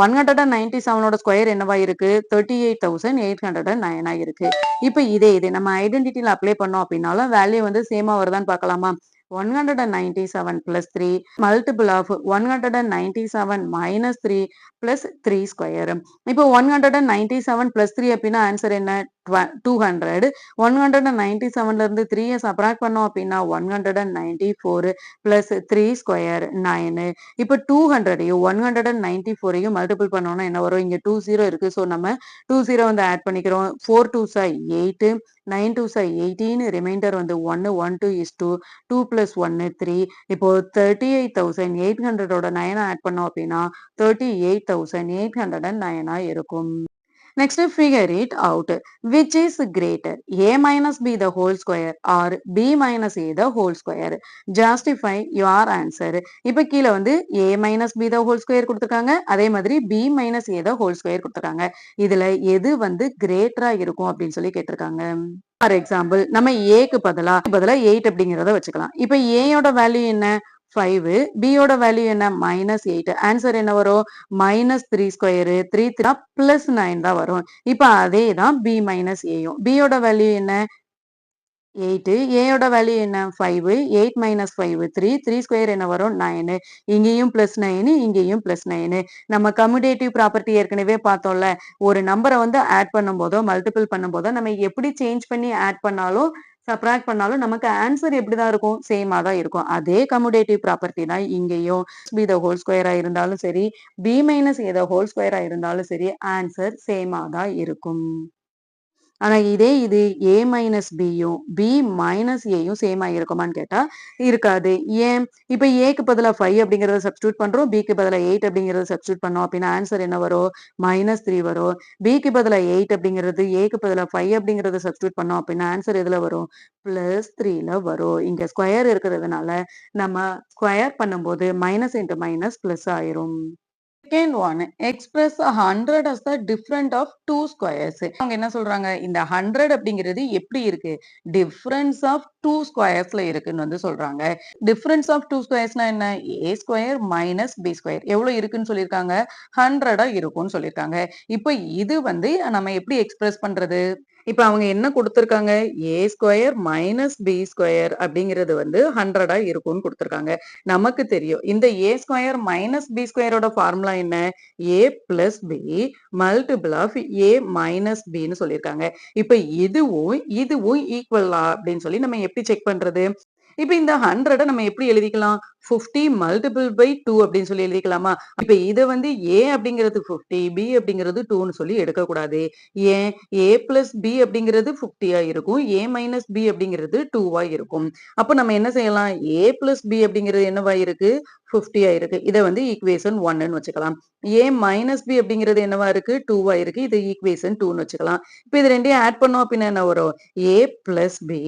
197ஓட ஸ்கொயர் என்னவா இருக்கு? 38,809 இருக்கு. இப்ப இது நம்ம ஐடென்டிட்டில அப்ளை பண்ணோம் அப்படின்னாலும் வேல்யூ வந்து சேமா வருதான்னு பார்க்கலாமா? 197 plus 3 multiple of 197 minus 3 plus 3 square. இப்போ 197 plus 3 அப்படின்னா ஆன்சர் என்ன? 200. 197ல இருந்து 3 சப்ராக்ட் பண்ணோம் அப்படின்னா 194 பிளஸ் 3 ஸ்கொயர் 9. இப்போ 200யும் 194யும் மல்டிபிள் பண்ணோம்னா என்ன வரும்? இங்க 20 இருக்கு. ஸோ நம்ம 20 வந்து ஆட் பண்ணிக்கிறோம். 4 2s 8, 9 2s 18, ரிமைண்டர் வந்து 1, 1 2 is 2, 2 plus 1 3. இப்போ 38,800ஓட 9 ஆட் பண்ணோம் அப்படின்னா 38,809 இருக்கும். Next, figure it out. Which is greater, a minus b the whole square or b minus a the whole square? Justify your answer. இப்ப கீழ வந்து a minus b the whole square கொடுத்திருக்காங்க. அதே மாதிரி b minus a the whole square கொடுத்திருக்காங்க. இதுல எது வந்து கிரேட்டரா இருக்கும் அப்படின்னு சொல்லி கேட்டிருக்காங்க. ஃபார் எக்ஸாம்பிள் நம்ம ஏக்கு பதிலா 8 அப்படிங்கிறத வச்சுக்கலாம். இப்ப ஏயோட வேல்யூ என்ன? 5. B யோட வேல்யூ என்ன? -8. ஆன்சர் என்ன வரும்? -3 ஸ்கொயர் 3 3 பிளஸ் 9 தான் வரும். இப்ப அதே தான் B மைனஸ் ஏயும். B யோட வேல்யூ என்ன? 8. ஏயோட வேல்யூ என்ன? 5. 8 மைனஸ் 5 3. 3 ஸ்கொயர் என்ன வரும்? 9. இங்கேயும் பிளஸ் 9, இங்கேயும் பிளஸ் 9. நம்ம கம்யூட்டேட்டிவ் ப்ராப்பர்ட்டி ஏற்கனவே பார்த்தோம்ல. ஒரு நம்பரை வந்து ஆட் பண்ணும்போதோ மல்டிபிள் பண்ணும்போதோ நம்ம எப்படி சேஞ்ச் பண்ணி ஆட் பண்ணாலும் சப்ராக்ட் பண்ணாலும் நமக்கு ஆன்சர் எப்படிதான் இருக்கும்? சேமா தான் இருக்கும். அதே கம்யூட்டேட்டிவ் ப்ராப்பர்ட்டி தான் இங்கேயும். பி த ஹோல் ஸ்கொயரா இருந்தாலும் சரி, b minus a the whole ஸ்கொயரா இருந்தாலும் சரி, ஆன்சர் சேமா தான் இருக்கும். ஆனா இதே இது ஏ மைனஸ் பியும் பி மைனஸ் ஏயும் சேமா இருக்குமான்னு கேட்டா இருக்காது. ஏன்? இப்ப ஏக்கு பதிலா 5 அப்படிங்கறத சப்ஸ்டியூட் பண்றோம், பிக்கு பதிலா 8 அப்படிங்கறத சப்ஸ்டியூட் பண்ணோம் அப்படின்னா ஆன்சர் என்ன வரும்? -3 வரும். பிக்கு பதிலா 8 அப்படிங்கிறது ஏக்கு பதிலா 5 அப்படிங்கறத சப்ஸ்டியூட் பண்ணோம் அப்படின்னா ஆன்சர் எதுல வரும்? +3ல வரும். இங்க ஸ்கொயர் இருக்கிறதுனால நம்ம ஸ்கொயர் பண்ணும்போது மைனஸ் இன்டு மைனஸ் பிளஸ் ஆயிரும். Second one, express 100 as the difference of two squares. அவங்க என்ன சொல்றாங்க? இந்த 100 அப்படிங்கிறது எப்படி இருக்கு? Difference of two squaresல இருக்குன்னு வந்து சொல்றாங்க. Difference of two squaresனா என்ன? A square minus B square. எவ்வளவு இருக்குன்னு சொல்லியிருக்காங்க? 100 இருக்கும்னு சொல்லியிருக்காங்க. இப்போ இது வந்து நம்ம எப்படி எக்ஸ்பிரஸ் பண்றது? இப்ப அவங்க என்ன குடுத்திருக்காங்க? A square minus B square அப்படிங்கிறது வந்து 100 இருக்கும்னு குடுத்திருக்காங்க. நமக்கு தெரியும். இந்த A ஸ்கொயர் மைனஸ் B ஸ்கொயரோட ஃபார்முலா என்ன? A plus B multiple of A minus Bன்னு சொல்லியிருக்காங்க. இப்ப இதுவும் ஈக்குவலா அப்படின்னு சொல்லி நம்ம எப்படி செக் பண்றது? இப்ப இந்த 100 நம்ம எப்படி எழுதிக்கலாம்? 50 மல்டிபிள் பை 2 அப்படின்னு சொல்லி எழுதிக்கலாமா? இப்ப இத வந்து A அப்படிங்கிறது 50, B அப்படிங்கிறது 2ன்னு சொல்லி எடுக்கக்கூடாது. ஏன்? A பிளஸ் B அப்படிங்கிறது 50ஆ இருக்கும். A மைனஸ் B அப்படிங்கிறது 2வா இருக்கும். அப்ப நம்ம என்ன செய்யலாம்? A பிளஸ் B அப்படிங்கிறது என்னவா இருக்கு? 50ஆ இருக்கு. இத வந்து ஈக்குவேஷன் 1ன்னு வச்சுக்கலாம். A மைனஸ் B அப்படிங்கிறது என்னவா இருக்கு? 2வா இருக்கு. இது ஈக்குவேஷன் 2ன்னு வச்சுக்கலாம். இப்ப இது ரெண்டையும் ஆட் பண்ணோம் அப்படின்னா என்ன வரும்? A plus B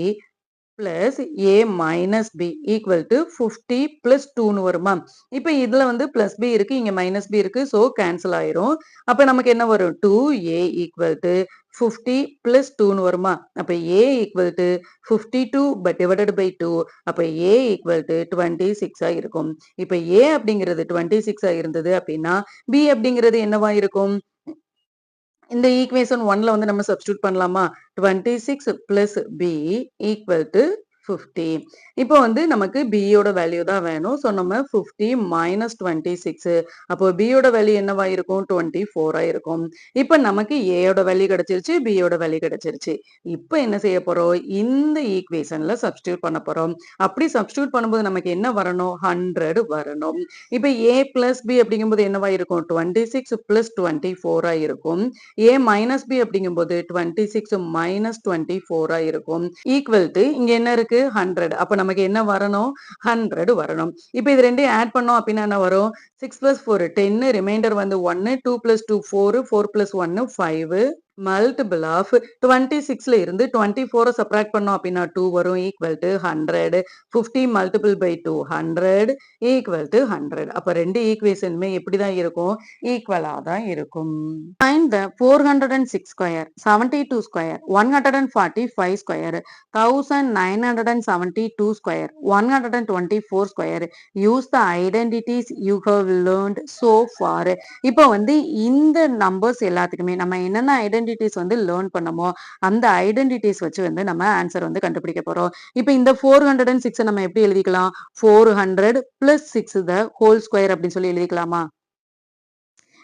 plus A minus B equal to 50 plus 2ன்னு வருமா? இப்ப இதுல வந்து பிளஸ் B இருக்கு, இங்க மைனஸ் B இருக்கு. சோ கேன்சல் ஆயிரும். அப்ப நமக்கு என்ன வரும்? 2A ஈக்குவல் டு 50 பிளஸ் 2ன்னு வருமா? அப்ப A equal to 52 but divided by 2. அப்ப A ஈக்குவல் டு 26 இருக்கும். இப்ப A அப்படிங்கிறது 26 இருந்தது அப்படின்னா B அப்படிங்கிறது என்னவா இருக்கும்? இந்த ஈக்குவேஷன் 1ல வந்து நம்ம சப்ஸ்டிட்யூட் பண்ணலாமா? 26 பிளஸ் B ஈக்குவல் டு 50. இப்போ வந்து நமக்கு B யோட வேல்யூ தான் வேணும். ஸோ நம்ம 50 மைனஸ் 26. அப்போ B யோட வேல்யூ என்னவா இருக்கும்? 24ஆ இருக்கும். இப்போ நமக்கு A யோட வேல்யூ கிடைச்சிருச்சு, B யோட வேல்யூ கிடைச்சிருச்சு. இப்போ என்ன செய்ய போறோம்? இந்த ஈக்குவேஷன்ல சப்ஸ்டிட்யூட் பண்ண போறோம். அப்படி சப்ஸ்டிட்யூட் பண்ணும்போது நமக்கு என்ன வரணும்? 100 வரணும். இப்போ A பிளஸ் B அப்படிங்கும்போது என்னவா இருக்கும்? 26 பிளஸ் 24ஆ இருக்கும். A மைனஸ் B அப்படிங்கும்போது 26 மைனஸ் 24ஆ இருக்கும். ஈக்குவல் டு இங்க என்ன இருக்கு? 100. அப்ப நமக்கு என்ன வரணும்? 100 வரணும். இப்ப இது ரெண்டையும் ஆட் பண்ணோம் அப்படின்னா என்ன வரும்? 6 plus 4 10, ரிமைண்டர் வந்து 1, 2 plus 2 4, 4 plus 1 5. மல்டிபிள் ஆஃப் 26ல இருந்து 24 சப்ராக்ட் பண்ணோம் அப்படின்னா 2 வரும் equal to 100. 50 multiple by 2 100 equal to 100. அப்ப ரெண்டு ஈக்குவேஷனுமே எப்படிதான் இருக்கும்? ஈக்குவலா தான் இருக்கும். Find the 406 square, 72 square, 145 square, 1972 square, 124 square. Use the identities you have learned so far. இப்போ வந்து இந்த நம்பர்ஸ் எல்லாத்துக்குமே நம்ம என்னென்ன ஐடென்டிட்டிஸ் வந்து லேர்ன் பண்ணமோ அந்த ஐடென்டிட்டிஸ் வச்சு வந்து நம்ம ஆன்சர் வந்து கண்டுபிடிக்க போறோம். இப்போ இந்த 406 நம்ம எப்படி எழுதிக்கலாம்? 400 பிளஸ் 6 த ஹோல் ஸ்கொயர் அப்படின்னு சொல்லி எழுதிக்கலாமா?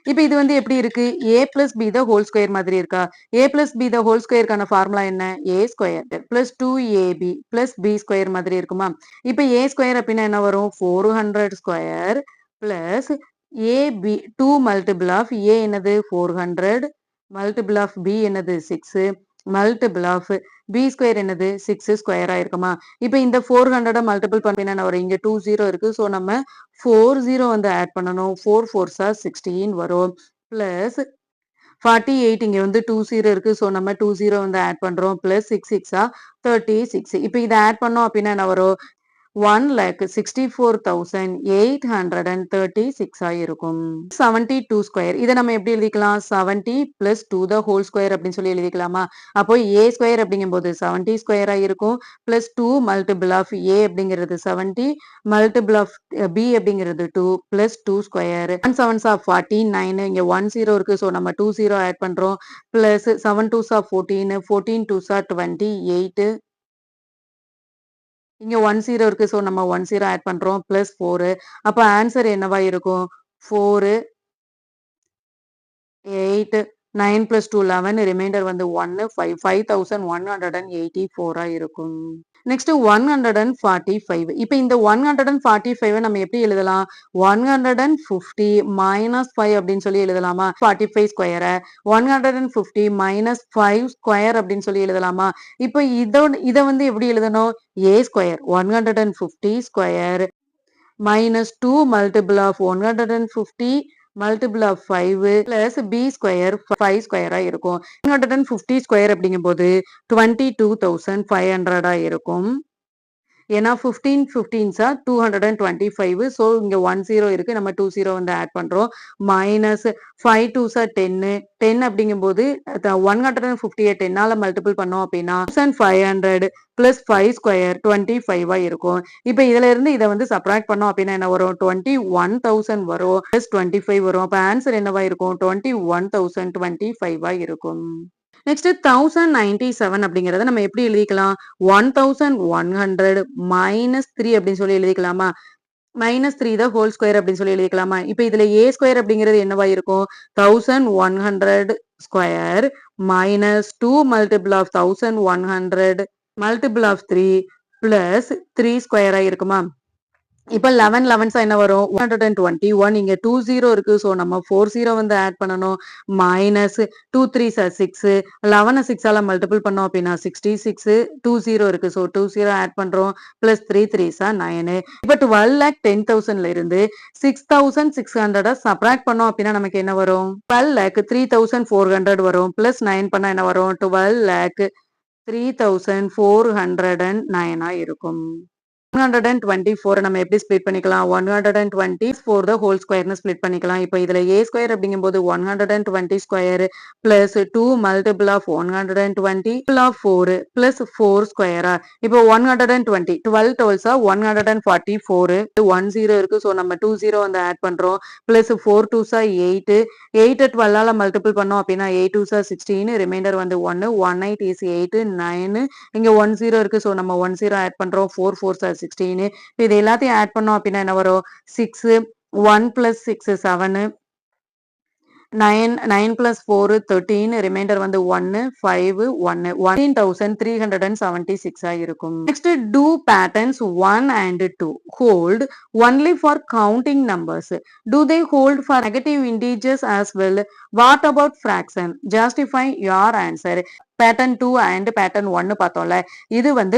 இப்ப இது வந்து எப்படி இருக்கு? a plus b the whole square மாதிரி இருக்கா? a plus b the whole ஸ்கொயருக்கான ஃபார்முலா என்ன? a square plus 2ab plus b square மாதிரி இருக்குமா? இப்ப a ஸ்கொயர் அப்படின்னா என்ன வரும்? 400 square plus ab 2 multiple of a என்னது? 400 மல்டிபிள் ஆஃப் b என்னது? 6 மல்டிபிள் ஆஃப் b ஸ்கொயர் என்னது? 6 ஸ்கொயரா இருக்குமா? இப்ப இந்த 400 மல்டிபிள் பண்ணினா என்ன வரும்? இங்க 2 0 இருக்கு. ஸோ நம்ம 4 0 வந்து ஆட் பண்ணணும். 4 4s ஆர் 16 வரும். பிளஸ் 48 இங்க வந்து 2 0 இருக்கு. ஸோ நம்ம 2 0 வந்து ஆட் பண்றோம். பிளஸ் 6 6 ஆ 36. இப்ப இதை ஆட் பண்ணோம் அப்படின்னா என்ன வரும்? 1,64,836 இருக்கும். 72 ஸ்கொயர். இதை நம்ம எப்படி எழுதிக்கலாம்? 70 பிளஸ் 2 த ஹோல் ஸ்கொயர் அப்படின்னு சொல்லி எழுதிக்கலாமா? அப்போ a ஸ்கொயர் அப்படிங்கும்போது 70 ஸ்கொயரா இருக்கும். பிளஸ் 2 மல்டிபிள் ஆஃப் a அப்படிங்கிறது 70 மல்டிபிள் ஆஃப் b அப்படிங்கிறது 2 பிளஸ் 2 ஸ்கொயர். 1 7s ஆர் 49 இங்க 1 0 இருக்கு. ஸோ நம்ம 2 0 ஆட் பண்றோம். Plus 7 2s R 14 14 2s R 28 இங்க 1 0 இருக்கு. ஸோ நம்ம 1 0 ஆட் பண்றோம். பிளஸ் 4 அப்ப ஆன்சர் என்னவா இருக்கும்? 4 8 9 plus 2 11 ரிமைண்டர் வந்து 1 5 5184 இருக்கும். நெக்ஸ்ட் 145. இப்ப இந்த 145 நம்ம எப்படி எழுதலாம்? 150 மைனஸ் 5 அப்படின்னு சொல்லி எழுதலாமா? 45 ஸ்கொயர 150 மைனஸ் 5 ஸ்கொயர் அப்படின்னு சொல்லி எழுதலாமா? இப்ப இத வந்து எப்படி எழுதணும்? a square 150 square minus 2 multiple of 150 multiple of 5 plus b square 5 square இருக்கும். 150 square அப்படிங்கும்போது 22,500 இருக்கும். ஏன்னா 15 15s ஆர் 225. ஸோ இங்க 1 0 இருக்கு. நம்ம 2 0 வந்து ஆட் பண்றோம். மைனஸ் 5 2s ஆர் 10 10 அப்படிங்கும்போது 150 10ஆல மல்டிபிள் பண்ணோம் அப்படின்னா 1500 பிளஸ் 5 ஸ்கொயர் 25 இருக்கும். இப்ப இதுல இருந்து இதை வந்து சப்ராக்ட் பண்ணோம் அப்படின்னா என்ன வரும்? 21,000 வரும். பிளஸ் 25 வரும். அப்ப ஆன்சர் என்னவா இருக்கும்? 21,025 இருக்கும். நெக்ஸ்ட் 1097 அப்படிங்கறத நம்ம எப்படி எழுதிக்கலாம்? 1100 மைனஸ் 3 அப்படின்னு சொல்லி எழுதிக்கலாமா? மைனஸ் 3 த ஹோல் ஸ்கொயர் அப்படின்னு சொல்லி எழுதிக்கலாமா? இப்ப இதுல a ஸ்கொயர் அப்படிங்கிறது என்னவா இருக்கும்? 1100 square minus 2 multiple of 1100 multiple of 3 plus 3 ஸ்கொயரா இருக்குமா? இப்ப 11 11s என்ன வரும்? 121 இங்க 2 0 இருக்கு. ஸோ நம்ம 4 0 வந்து ஆட் பண்ணணும். மைனஸ் 2 3s ஆர் 6 11 6ஆல மல்டிபிள் பண்ணோம் அப்படின்னா 66 2 0 இருக்கு. ஸோ 2 0 ஆட் பண்றோம். Plus 3 3s are 9. இப்ப 12,10,000ல இருந்து 6,600 சப்ராக்ட் பண்ணோம் அப்படின்னா நமக்கு என்ன வரும்? 12,03,400 வரும். பிளஸ் 9 பண்ணா என்ன வரும்? 12,03,409 இருக்கும். 124 நம்ம எப்படி ஸ்ப்ளிட் பண்ணிக்கலாம்? 120 for the whole ஸ்கொயர்னு ஸ்ப்ளிட் பண்ணிக்கலாம். இப்ப இதுல a ஸ்கொயர் அப்படிங்கும்போது 120 square plus 2 multiple of 120 of 4 plus 4 ஸ்கொயரா? இப்போ 120 12 12s 144 1 0 இருக்கு. ஸோ நம்ம 2 0 வந்து ஆட் பண்றோம். பிளஸ் 4 2s 8 8 12ஆல மல்டிபிள் பண்ணோம் அப்படின்னா 8 2s 16 ரிமைண்டர் வந்து 1 18 is 8 9 இங்க 1 0 இருக்கு. ஸோ நம்ம 1 0 ஆட் பண்றோம். 4 4s 16 இது எல்லாத்தையும் ஆட் பண்ணோம் அப்படின்னா என்ன வரும்? 6 1 பிளஸ் 6 7 9 9 plus 4 13 ரிமைண்டர் வந்து 1 5 1 13,376 இருக்கும். Next do patterns 1 and 2 hold only for counting numbers. Do they hold for negative integers as well? What about fraction? Justify your answer. Pattern 2 and pattern 1 பார்த்தோம்ல, இது வந்து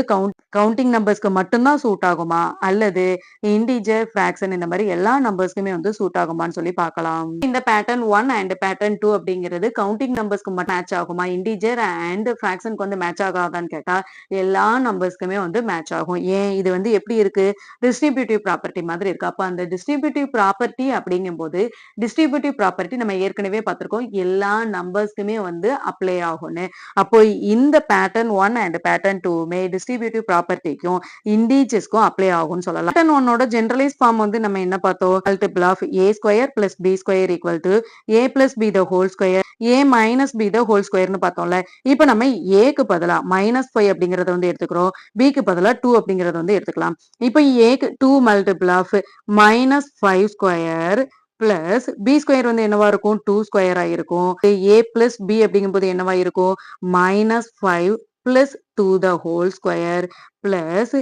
கவுண்டிங் நம்பர்ஸ்க்கு மட்டும்தான் சூட் ஆகுமா அல்லது இன்டிஜர் ஃபிராக்ஷன் இந்த மாதிரி எல்லா நம்பர்ஸ்க்குமே வந்து சூட் ஆகுமான்னு சொல்லி பார்க்கலாம். இந்த பேட்டர்ன் 1 அண்ட் பேட்டர்ன் 2 அப்படிங்கிறது கவுண்டிங் நம்பர்ஸ்க்கு மட்டும் மேட்ச் ஆகுமா, இன்டிஜர் அண்ட் ஃபிராக்ஷனுக்கு வந்து மேட்ச் ஆகாதான்னு கேட்டா எல்லா நம்பர்ஸ்க்குமே வந்து மேட்ச் ஆகும். ஏன்? இது வந்து எப்படி இருக்கு? டிஸ்ட்ரிபியூட்டிவ் ப்ராப்பர்ட்டி மாதிரி இருக்கு. அப்ப அந்த டிஸ்ட்ரிபியூட்டிவ் ப்ராப்பர்ட்டி அப்படிங்கும்போது டிஸ்ட்ரிபியூட்டிவ் ப்ராப்பர்ட்டி நம்ம ஏற்கனவே பார்த்திருக்கோம், எல்லா நம்பர்ஸ்க்குமே வந்து அப்ளை ஆகும்னு. அப்போ இந்த பேட்டர்ன் 1 அண்ட் பேட்டர்ன் 2மே டிஸ்ட்ரிபியூட்டிவ் ப்ராப்பர்ட்டிக்கும் இண்டீஜர்ஸ்க்கும் அப்ளை ஆகும்னு சொல்லலாம். பேட்டர்ன் 1ஓட ஜெனரலைஸ் ஃபார்ம் வந்து நம்ம என்ன பார்த்தோம்? Multiple of a square plus b square equal to a plus b the whole square a minus b the whole ஸ்கொயர்னு பார்த்தோம்ல. இப்போ நம்ம ஏக்கு பதிலா -5 அப்படிங்கறத வந்து எடுத்துக்கிறோம், பிக்கு பதிலா 2 அப்படிங்கறத வந்து எடுத்துக்கலாம். இப்போ ஏக்கு 2 multiple of -5 square plus b square வந்து என்னவா இருக்கும்? 2 ஸ்கொயரா இருக்கும். ஏ பிளஸ் பி அப்படிங்கும்போது என்னவா இருக்கும்? -5 plus 2 the whole square plus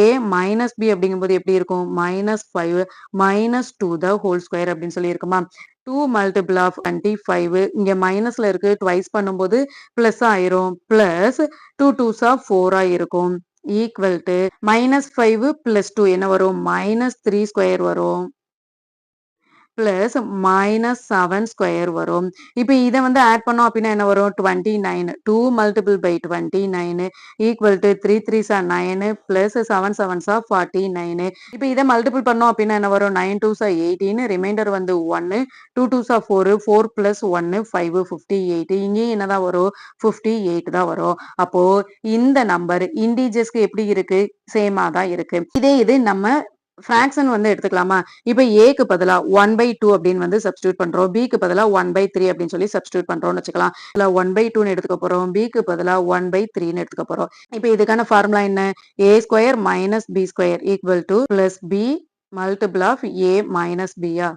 a minus b அப்படிங்கும்போது எப்படி இருக்கும்? -5 மைனஸ் 2 த ஹோல் ஸ்கொயர் அப்படின்னு சொல்லி இருக்குமா? 2 மல்டிபிள் ஆஃப் 25 இங்க மைனஸ்ல இருக்கு ட்வைஸ் பண்ணும்போது பிளஸ் ஆயிரும். பிளஸ் 2 2s ஆர் 4 இருக்கும். ஈக்குவல் டு -5 பிளஸ் 2 என்ன வரும்? -3 ஸ்கொயர் வரும். பிளஸ் -7 ஸ்கொயர் வரும். இப்ப இத வந்து ஆட் பண்ணோம் அப்டின்னா என்ன வரும்? 29 2 multiple by 29 equal to 3 3s are 9 plus 7 7s are 49. இப்ப இத மல்டிபிள் பண்ணோம் அப்டின்னா என்ன வரும்? 9 2s ஆர் 18 ரிமைண்டர் வந்து 1 2 2s ஆர் 4 4 பிளஸ் 1 5 58 இங்கேயும் என்னதான் வரும்? 58 தான் வரும். அப்போ இந்த நம்பர் இண்டீஜர்ஸ்க்கு எப்படி இருக்கு? சேமா தான் இருக்கு. இதே இது நம்ம ஃபிராக்ஷன் வந்து எடுத்துக்கலாமா? இப்ப ஏக்கு பதிலா 1/2 அப்படின்னு வந்து சப்ஸ்டிட்யூட் பண்றோம். பிக்கு பதிலா 1/3 அப்படின்னு சொல்லி சப்ஸ்டிட்யூட் பண்றோம்னு வச்சுக்கலாம். இதுல 1/2ன்னு எடுத்துக்க போறோம். பிக்கு பதிலா 1/3ன்னு எடுத்துக்க போறோம். இப்ப இதுக்கான ஃபார்முலா என்ன? A square minus b square equal to plus b multiple of a minus பியா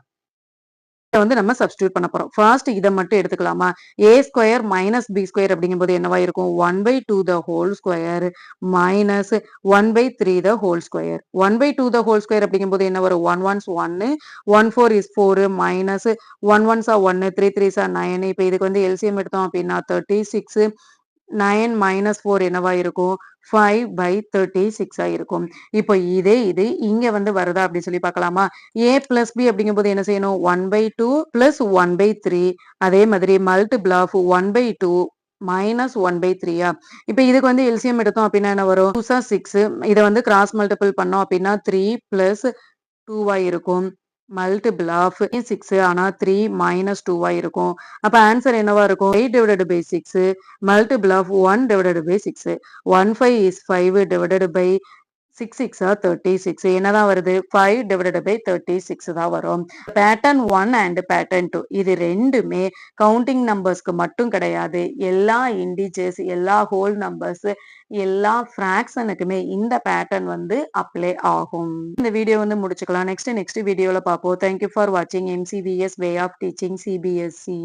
வந்து நம்ம சப்ஸ்டியூட் பண்ண போறோம். ஃபர்ஸ்ட் இத மட்டும் எடுத்துக்கலாமா? A square minus b square அப்படிங்கும்போது என்னவா இருக்கும்? 1/2 the whole square minus 1/3 the whole square. 1/2 the whole square அப்படிங்கும்போது என்ன வரும்? 1 1s 1 1 4 is 4 minus 1 1s are 1 3 3s are 9. இப்ப இதுக்கு வந்து எல்சிஎம் எடுத்தோம் அப்படின்னா 36 9 மைனஸ் 4 என்னவா இருக்கும்? 5/36 இருக்கும். இப்போ இதே இது இங்க வந்து வருதா அப்படின்னு சொல்லி பார்க்கலாமா? a பிளஸ் பி அப்படிங்கும்போது என்ன செய்யணும்? 1/2 பிளஸ் 1/3 அதே மாதிரி மல்டிபிள் ஆஃப் 1/2 மைனஸ் 1/3 இப்ப இதுக்கு வந்து எல்சிஎம் எடுத்தோம் அப்படின்னா என்ன வரும்? 2 6 இத வந்து கிராஸ் மல்டிபிள் பண்ணோம் அப்படின்னா 3 பிளஸ் 2 இருக்கும். மல்டிபிள் ஆஃப் 6 ஆனா 3 மைனஸ் 2 இருக்கும். அப்ப ஆன்சர் என்னவா இருக்கும்? 8 divided by 6 multiple of 1 divided by 6 1 5 is 5 divided by 6 6 are 36 என்னதான் வருது? 5 டிவைடட் பை 36 தான் வரும். பேட்டர்ன் 1 அண்ட் பேட்டர்ன் 2 இது ரெண்டுமே கவுண்டிங் நம்பர்ஸ்க்கு மட்டும் கிடையாது. எல்லா இண்டீஜர்ஸ், எல்லா ஹோல் நம்பர்ஸ், எல்லா ஃபிராக்ஷனுக்குமே இந்த பேட்டர்ன் வந்து அப்ளை ஆகும். இந்த வீடியோ வந்து முடிச்சுக்கலாம். நெக்ஸ்ட் வீடியோல பார்ப்போம். தேங்க் யூ ஃபார் வாட்சிங் எம்சிவிஎஸ் வே ஆஃப் டீச்சிங் சிபிஎஸ்இ.